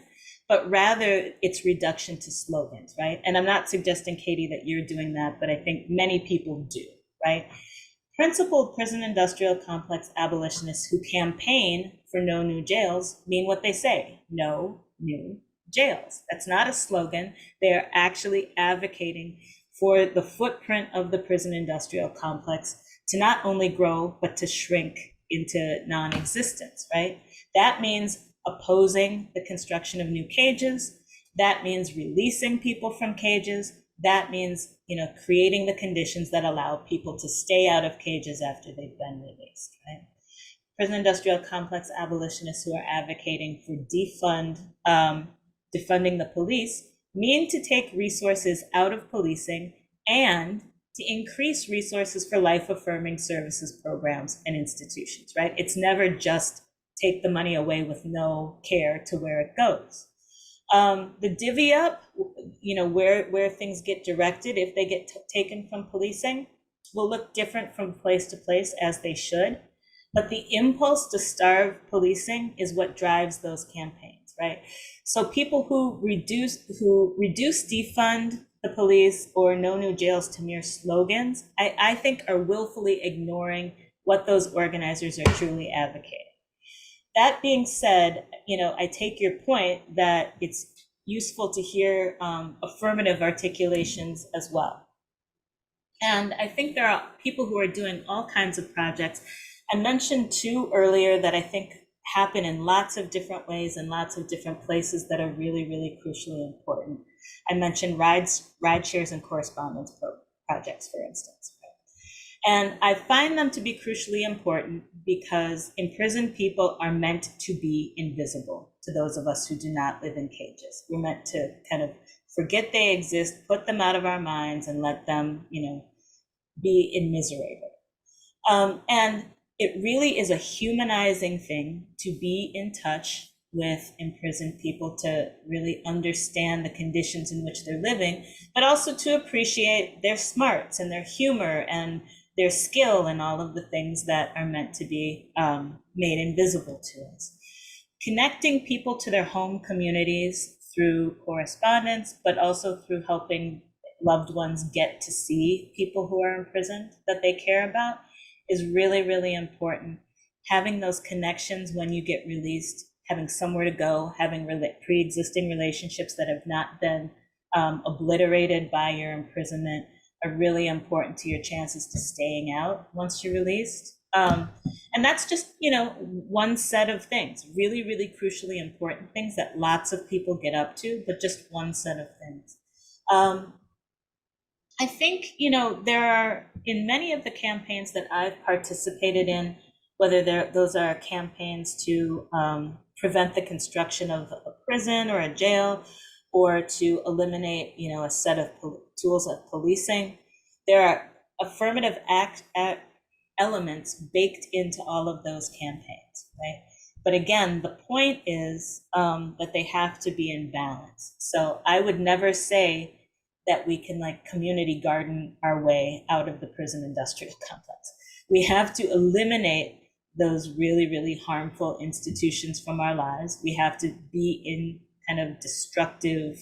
but rather its reduction to slogans, right? And I'm not suggesting, Katie, that you're doing that, but I think many people do, right? Principled prison industrial complex abolitionists who campaign for no new jails mean what they say: no new jails. That's not a slogan. They are actually advocating for the footprint of the prison industrial complex to not only grow, but to shrink into non-existence, right? That means opposing the construction of new cages. That means releasing people from cages. That means, creating the conditions that allow people to stay out of cages after they've been released, right? Prison industrial complex abolitionists who are advocating for defunding the police mean to take resources out of policing and to increase resources for life-affirming services programs and institutions, right? It's never just take the money away with no care to where it goes. The divvy up, where things get directed, if they get taken from policing, will look different from place to place, as they should. But the impulse to starve policing is what drives those campaigns, right? So people who reduce defund the police or no new jails to mere slogans, I think are willfully ignoring what those organizers are truly advocating. That being said, I take your point that it's useful to hear affirmative articulations as well. And I think there are people who are doing all kinds of projects. I mentioned two earlier that I think happen in lots of different ways in lots of different places that are really, really crucially important. I mentioned ride shares and correspondence projects, for instance. And I find them to be crucially important because imprisoned people are meant to be invisible to those of us who do not live in cages. We're meant to kind of forget they exist, put them out of our minds, and let them, be immiserated. And it really is a humanizing thing to be in touch with imprisoned people, to really understand the conditions in which they're living, but also to appreciate their smarts and their humor and their skill and all of the things that are meant to be made invisible to us. Connecting people to their home communities through correspondence, but also through helping loved ones get to see people who are imprisoned that they care about is really, really important. Having those connections when you get released, having somewhere to go, having pre-existing relationships that have not been obliterated by your imprisonment are really important to your chances to staying out once you're released. And that's just, one set of things, really, really crucially important things that lots of people get up to, but just one set of things. I think, there are, in many of the campaigns that I've participated in, whether those are campaigns to prevent the construction of a prison or a jail, or to eliminate, a set of tools of policing, there are affirmative elements baked into all of those campaigns, right? But again, the point is that they have to be in balance. So I would never say that we can like community garden our way out of the prison industrial complex. We have to eliminate those really, really harmful institutions from our lives. We have to be in kind of destructive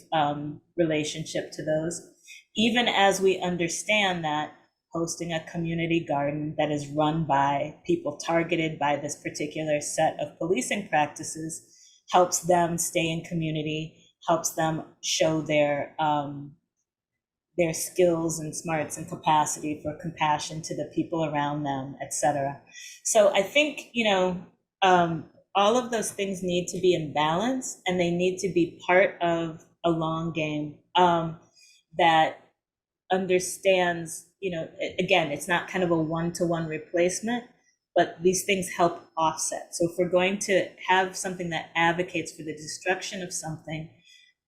relationship to those, even as we understand that hosting a community garden that is run by people targeted by this particular set of policing practices helps them stay in community, helps them show their skills and smarts and capacity for compassion to the people around them, et cetera. So I think, all of those things need to be in balance, and they need to be part of a long game that understands, again, it's not kind of a one-to-one replacement, but these things help offset. So if we're going to have something that advocates for the destruction of something,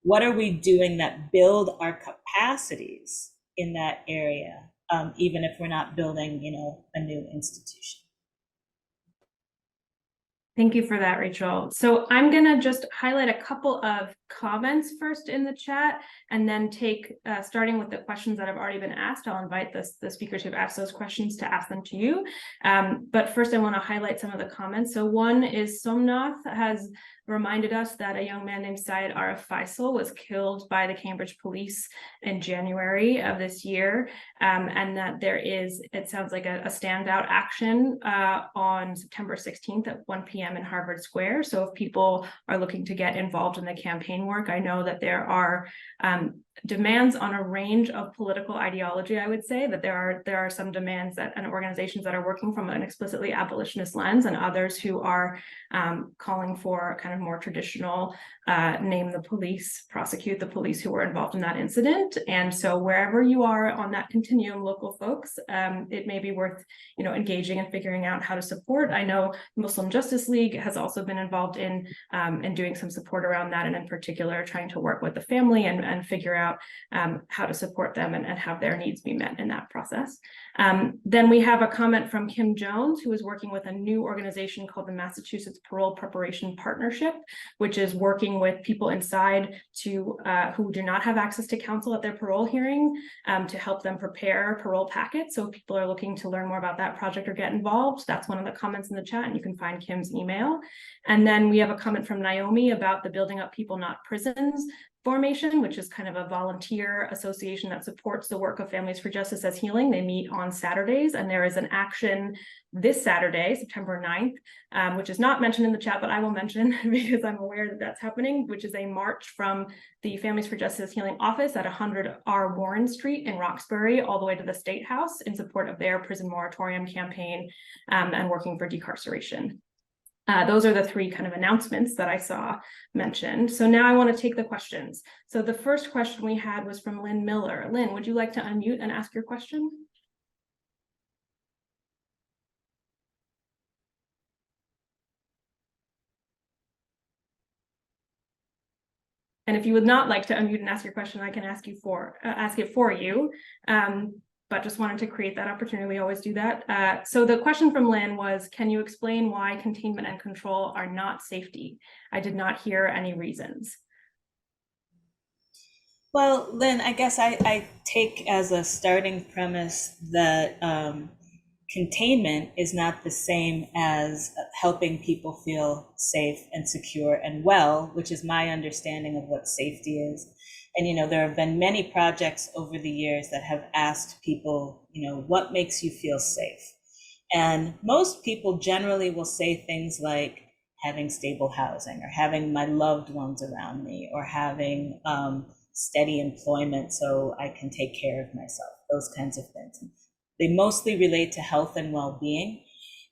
what are we doing that build our capacities in that area, even if we're not building, a new institution? Thank you for that, Rachel. So I'm going to just highlight a couple of comments first in the chat, and then take, starting with the questions that have already been asked, I'll invite the speakers who've asked those questions to ask them to you. But first I want to highlight some of the comments. So one is Somnath has reminded us that a young man named Syed Arif Faisal was killed by the Cambridge police in January of this year, and that there is, it sounds like a standout action on September 16th at 1 p.m. in Harvard Square. So if people are looking to get involved in the campaign work, I know that there are demands on a range of political ideology. I would say that there are some demands that and organizations that are working from an explicitly abolitionist lens, and others who are calling for kind of more traditional name the police, prosecute the police who were involved in that incident. And so wherever you are on that continuum, local folks, it may be worth engaging and figuring out how to support. I know Muslim Justice League has also been involved in doing some support around that, and in particular trying to work with the family and figure out how to support them and have their needs be met in that process. Then we have a comment from Kim Jones, who is working with a new organization called the Massachusetts Parole Preparation Partnership, which is working with people inside to who do not have access to counsel at their parole hearing, to help them prepare parole packets. So if people are looking to learn more about that project or get involved, that's one of the comments in the chat, and you can find Kim's email. And then we have a comment from Naomi about the Building Up People Not Prisons formation, which is kind of a volunteer association that supports the work of Families for Justice as Healing. They meet on Saturdays, and there is an action this Saturday, September 9th, which is not mentioned in the chat, but I will mention because I'm aware that that's happening, which is a march from the Families for Justice Healing office at 100 R Warren Street in Roxbury all the way to the State House in support of their prison moratorium campaign and working for decarceration. Those are the three kind of announcements that I saw mentioned. So now I want to take the questions. So the first question we had was from Lynn Miller. Lynn, would you like to unmute and ask your question? And if you would not like to unmute and ask your question, I can ask it for you. But just wanted to create that opportunity. We always do that. So the question from Lynn was, can you explain why containment and control are not safety? I did not hear any reasons. Well, Lynn, I guess I take as a starting premise that containment is not the same as helping people feel safe and secure and well, which is my understanding of what safety is. And, there have been many projects over the years that have asked people, what makes you feel safe? And most people generally will say things like having stable housing, or having my loved ones around me, or having steady employment so I can take care of myself, those kinds of things. They mostly relate to health and well-being.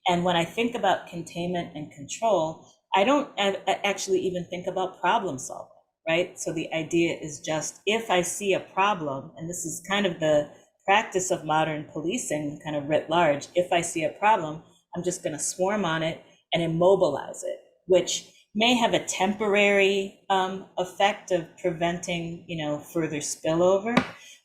And when I think about containment and control, I don't actually even think about problem solving. Right? So the idea is just, if I see a problem, and this is kind of the practice of modern policing kind of writ large, if I see a problem, I'm just going to swarm on it and immobilize it, which may have a temporary effect of preventing, further spillover,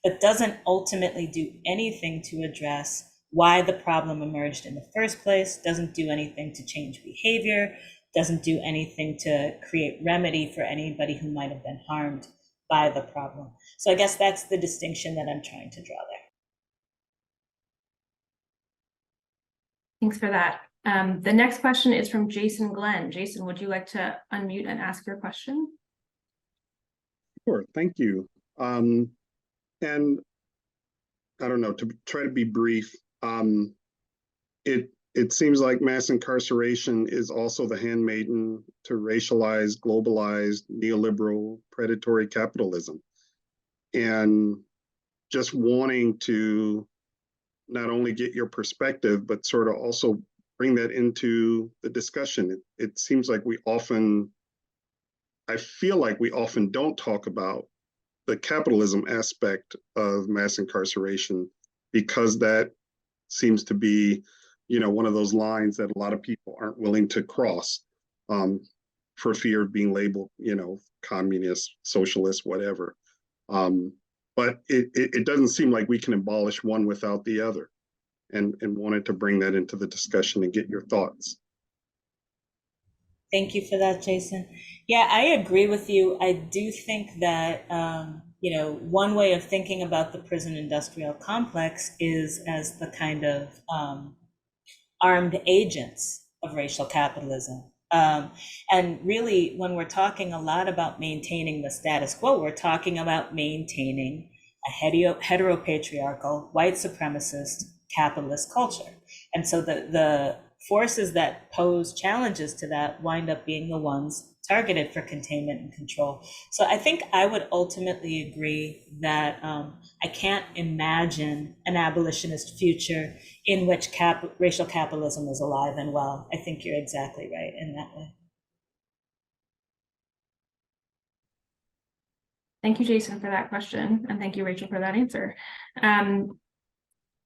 but doesn't ultimately do anything to address why the problem emerged in the first place, doesn't do anything to change behavior, doesn't do anything to create remedy for anybody who might have been harmed by the problem. So I guess that's the distinction that I'm trying to draw there. Thanks for that. The next question is from Jason Glenn. Jason, would you like to unmute and ask your question? Sure, thank you. And I don't know, to try to be brief, it seems like mass incarceration is also the handmaiden to racialized, globalized, neoliberal, predatory capitalism. And just wanting to not only get your perspective, but sort of also bring that into the discussion. It seems like I feel like we often don't talk about the capitalism aspect of mass incarceration, because that seems to be, one of those lines that a lot of people aren't willing to cross for fear of being labeled, communist, socialist, whatever. But it doesn't seem like we can abolish one without the other, and wanted to bring that into the discussion and get your thoughts. Thank you for that, Jason. Yeah, I agree with you. I do think that, one way of thinking about the prison industrial complex is as the kind of armed agents of racial capitalism. And really, when we're talking a lot about maintaining the status quo, we're talking about maintaining a heteropatriarchal, white supremacist, capitalist culture. And so the forces that pose challenges to that wind up being the ones targeted for containment and control. So I think I would ultimately agree that I can't imagine an abolitionist future in which racial capitalism is alive and well. I think you're exactly right in that way. Thank you, Jason, for that question. And thank you, Rachel, for that answer.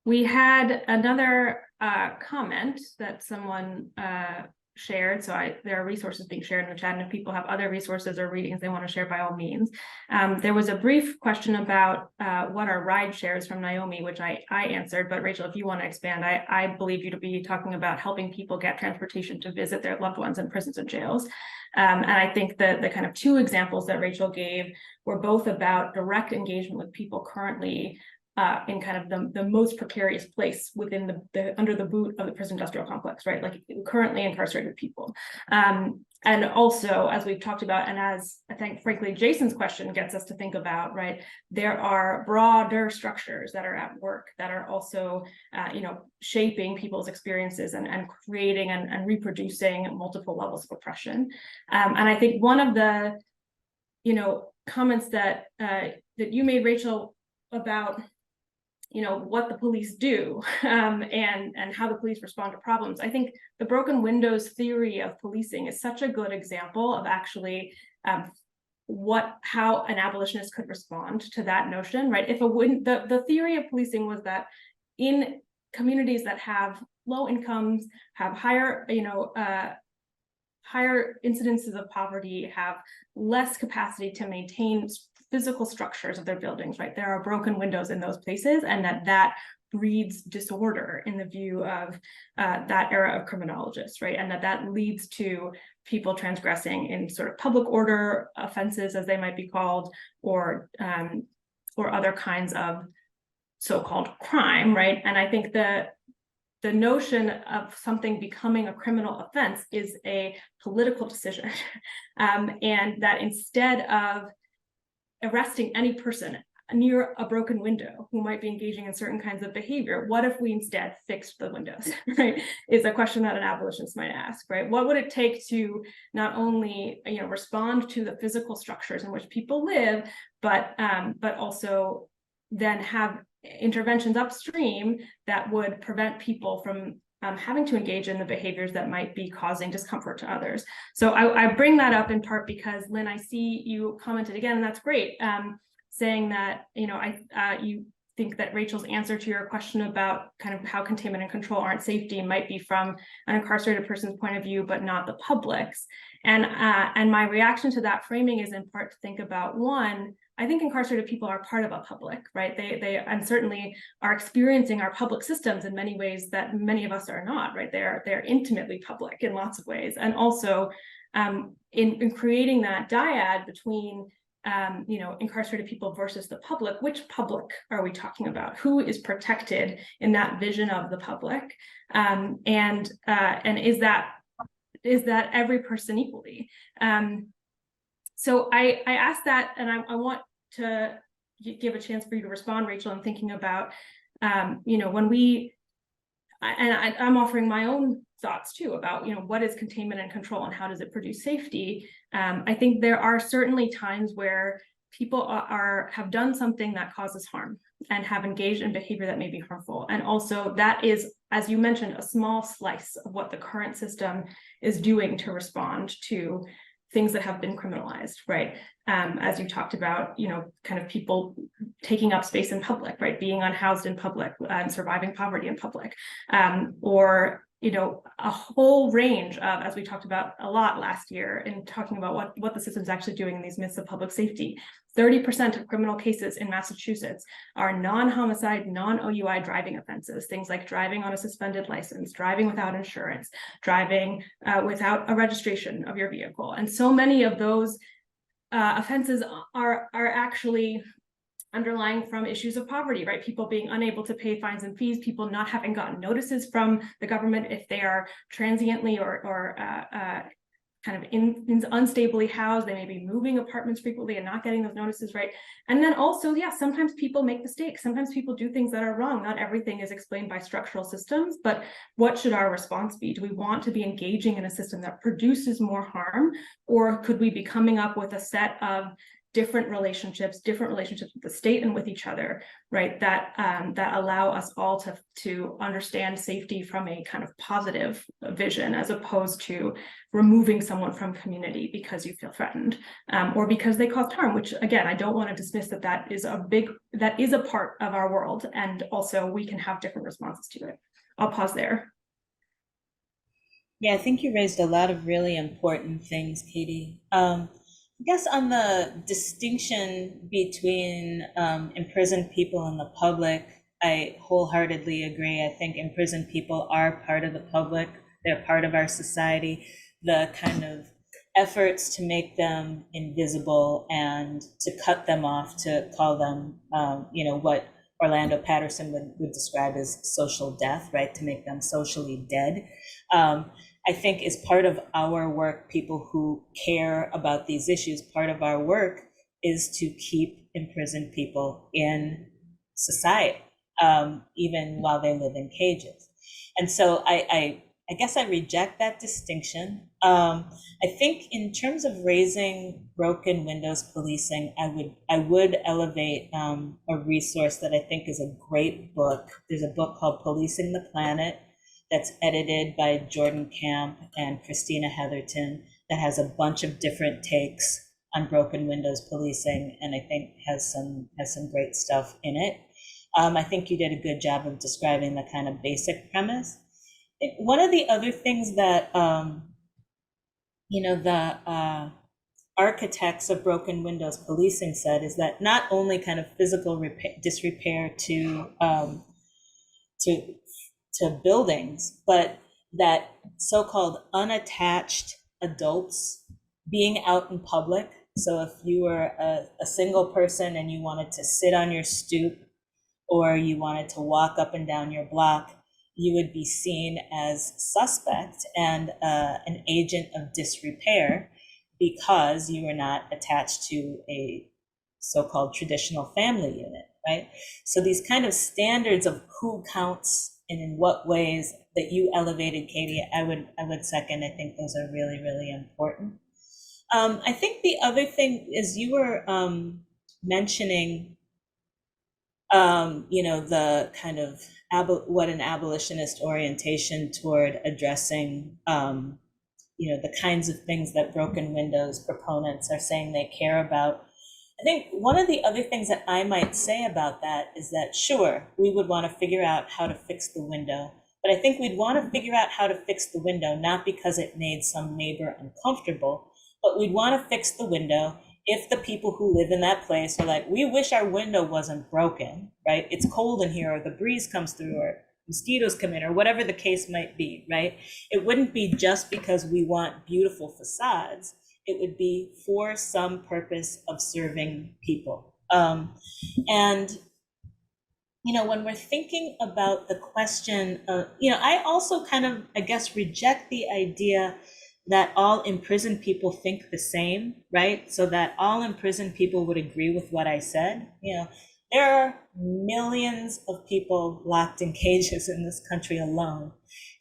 We had another comment that someone shared. So there are resources being shared in the chat, and if people have other resources or readings they want to share, by all means. There was a brief question about what are ride shares from Naomi, which I answered, but Rachel, if you want to expand, I believe you to be talking about helping people get transportation to visit their loved ones in prisons and jails. And I think that the kind of two examples that Rachel gave were both about direct engagement with people currently in kind of the most precarious place within the under the boot of the prison industrial complex, right? Like currently incarcerated people. And also, as we've talked about, and as I think, frankly, Jason's question gets us to think about, right, there are broader structures that are at work that are also, shaping people's experiences and creating and reproducing multiple levels of oppression. And I think one of the, comments that you made, Rachel, about what the police do and how the police respond to problems. I think the broken windows theory of policing is such a good example of actually how an abolitionist could respond to that notion, right? If the theory of policing was that in communities that have low incomes, have higher, higher incidences of poverty, have less capacity to maintain physical structures of their buildings, right? There are broken windows in those places, and that breeds disorder in the view of that era of criminologists, right? And that leads to people transgressing in sort of public order offenses, as they might be called, or other kinds of so-called crime, right? And I think the notion of something becoming a criminal offense is a political decision, and that instead of arresting any person near a broken window who might be engaging in certain kinds of behavior, what if we instead fixed the windows, right? Is a question that an abolitionist might ask, right? What would it take to not only respond to the physical structures in which people live, but also then have interventions upstream that would prevent people from having to engage in the behaviors that might be causing discomfort to others. So I bring that up in part because, Lynn, I see you commented again, and that's great, saying that, you think that Rachel's answer to your question about kind of how containment and control aren't safety might be from an incarcerated person's point of view, but not the public's. And my reaction to that framing is in part to think about, one, I think incarcerated people are part of a public, right? They and certainly are experiencing our public systems in many ways that many of us are not, right? They're intimately public in lots of ways. And also in creating that dyad between incarcerated people versus the public, which public are we talking about? Who is protected in that vision of the public? And is that every person equally? So I asked that, and I want to give a chance for you to respond, Rachel, in thinking about, when we, and I'm offering my own thoughts too about, what is containment and control and how does it produce safety? I think there are certainly times where people have done something that causes harm and have engaged in behavior that may be harmful. And also that is, as you mentioned, a small slice of what the current system is doing to respond to things that have been criminalized, right? As you talked about, kind of people taking up space in public, right? Being unhoused in public and surviving poverty in public, or a whole range of, as we talked about a lot last year in talking about what the system's actually doing in these myths of public safety. 30% of criminal cases in Massachusetts are non-homicide, non-OUI driving offenses, things like driving on a suspended license, driving without insurance, driving without a registration of your vehicle. And so many of those offenses are actually underlying from issues of poverty, right? People being unable to pay fines and fees, people not having gotten notices from the government if they are transiently or kind of unstably housed. They may be moving apartments frequently and not getting those notices, right? And then also, yeah, sometimes people make mistakes. Sometimes people do things that are wrong. Not everything is explained by structural systems, but what should our response be? Do we want to be engaging in a system that produces more harm? Or could we be coming up with a set of different relationships with the state and with each other, right? That allow us all to understand safety from a kind of positive vision, as opposed to removing someone from community because you feel threatened, or because they caused harm. Which again, I don't want to dismiss that is a part of our world, and also we can have different responses to it. I'll pause there. Yeah, I think you raised a lot of really important things, Katie. I guess on the distinction between imprisoned people and the public, I wholeheartedly agree. I think imprisoned people are part of the public. They're part of our society. The kind of efforts to make them invisible and to cut them off, to call them, what Orlando Patterson would describe as social death, right? To make them socially dead. I think is part of our work. People who care about these issues, part of our work is to keep imprisoned people in society, even while they live in cages. And so I guess I reject that distinction. I think in terms of raising broken windows policing, I would elevate a resource that I think is a great book. There's a book called Policing the Planet that's edited by Jordan Camp and Christina Heatherton, that has a bunch of different takes on broken windows policing, and I think has some great stuff in it. I think you did a good job of describing the kind of basic premise. One of the other things that the architects of broken windows policing said is that not only kind of physical disrepair to buildings, but that so-called unattached adults being out in public. So if you were a single person and you wanted to sit on your stoop, or you wanted to walk up and down your block, you would be seen as suspect and an agent of disrepair, because you were not attached to a so-called traditional family unit, right? So these kind of standards of who counts and in what ways that you elevated, Katie, I would second. I think those are really, really important. I think the other thing is you were mentioning, the kind of what an abolitionist orientation toward addressing, the kinds of things that broken windows proponents are saying they care about. I think one of the other things that I might say about that is that, sure, we would want to figure out how to fix the window, but I think we'd want to figure out how to fix the window, not because it made some neighbor uncomfortable, but we'd want to fix the window if the people who live in that place are like, we wish our window wasn't broken, right? It's cold in here, or the breeze comes through, or mosquitoes come in, or whatever the case might be, right? It wouldn't be just because we want beautiful facades. It would be for some purpose of serving people. And when we're thinking about the question of, I also kind of, I guess, reject the idea that all imprisoned people think the same, right? So that all imprisoned people would agree with what I said. There are millions of people locked in cages in this country alone,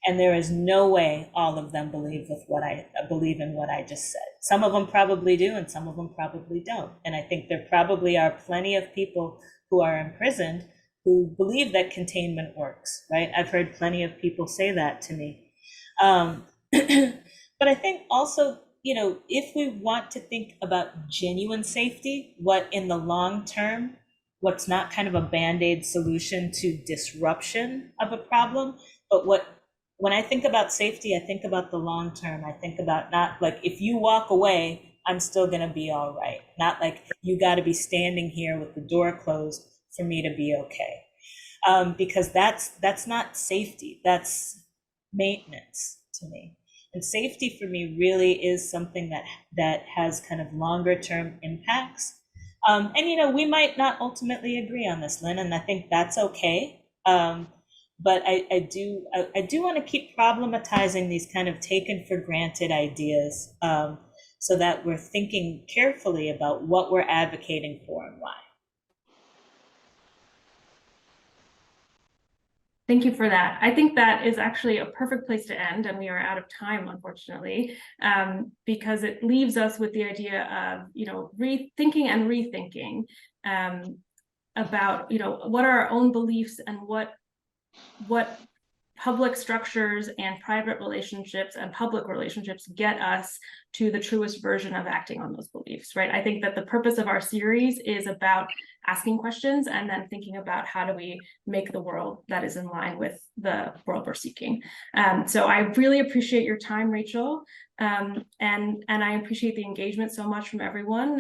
and there is no way all of them believe in what I just said. Some of them probably do, and some of them probably don't. And I think there probably are plenty of people who are imprisoned who believe that containment works, right? I've heard plenty of people say that to me. But I think also, if we want to think about genuine safety, what in the long term, what's not kind of a Band-Aid solution to disruption of a problem, but when I think about safety, I think about the long term. I think about not like, if you walk away, I'm still gonna be all right. Not like you gotta be standing here with the door closed for me to be okay. Because that's not safety, that's maintenance to me. And safety for me really is something that has kind of longer term impacts. And we might not ultimately agree on this, Lynn, and I think that's okay. But I do want to keep problematizing these kind of taken for granted ideas, so that we're thinking carefully about what we're advocating for and why. Thank you for that. I think that is actually a perfect place to end, and we are out of time, unfortunately, because it leaves us with the idea of, rethinking and rethinking about, what are our own beliefs and what public structures and private relationships and public relationships get us to the truest version of acting on those beliefs, right? I think that the purpose of our series is about asking questions and then thinking about how do we make the world that is in line with the world we're seeking. So I really appreciate your time, Rachel, and I appreciate the engagement so much from everyone.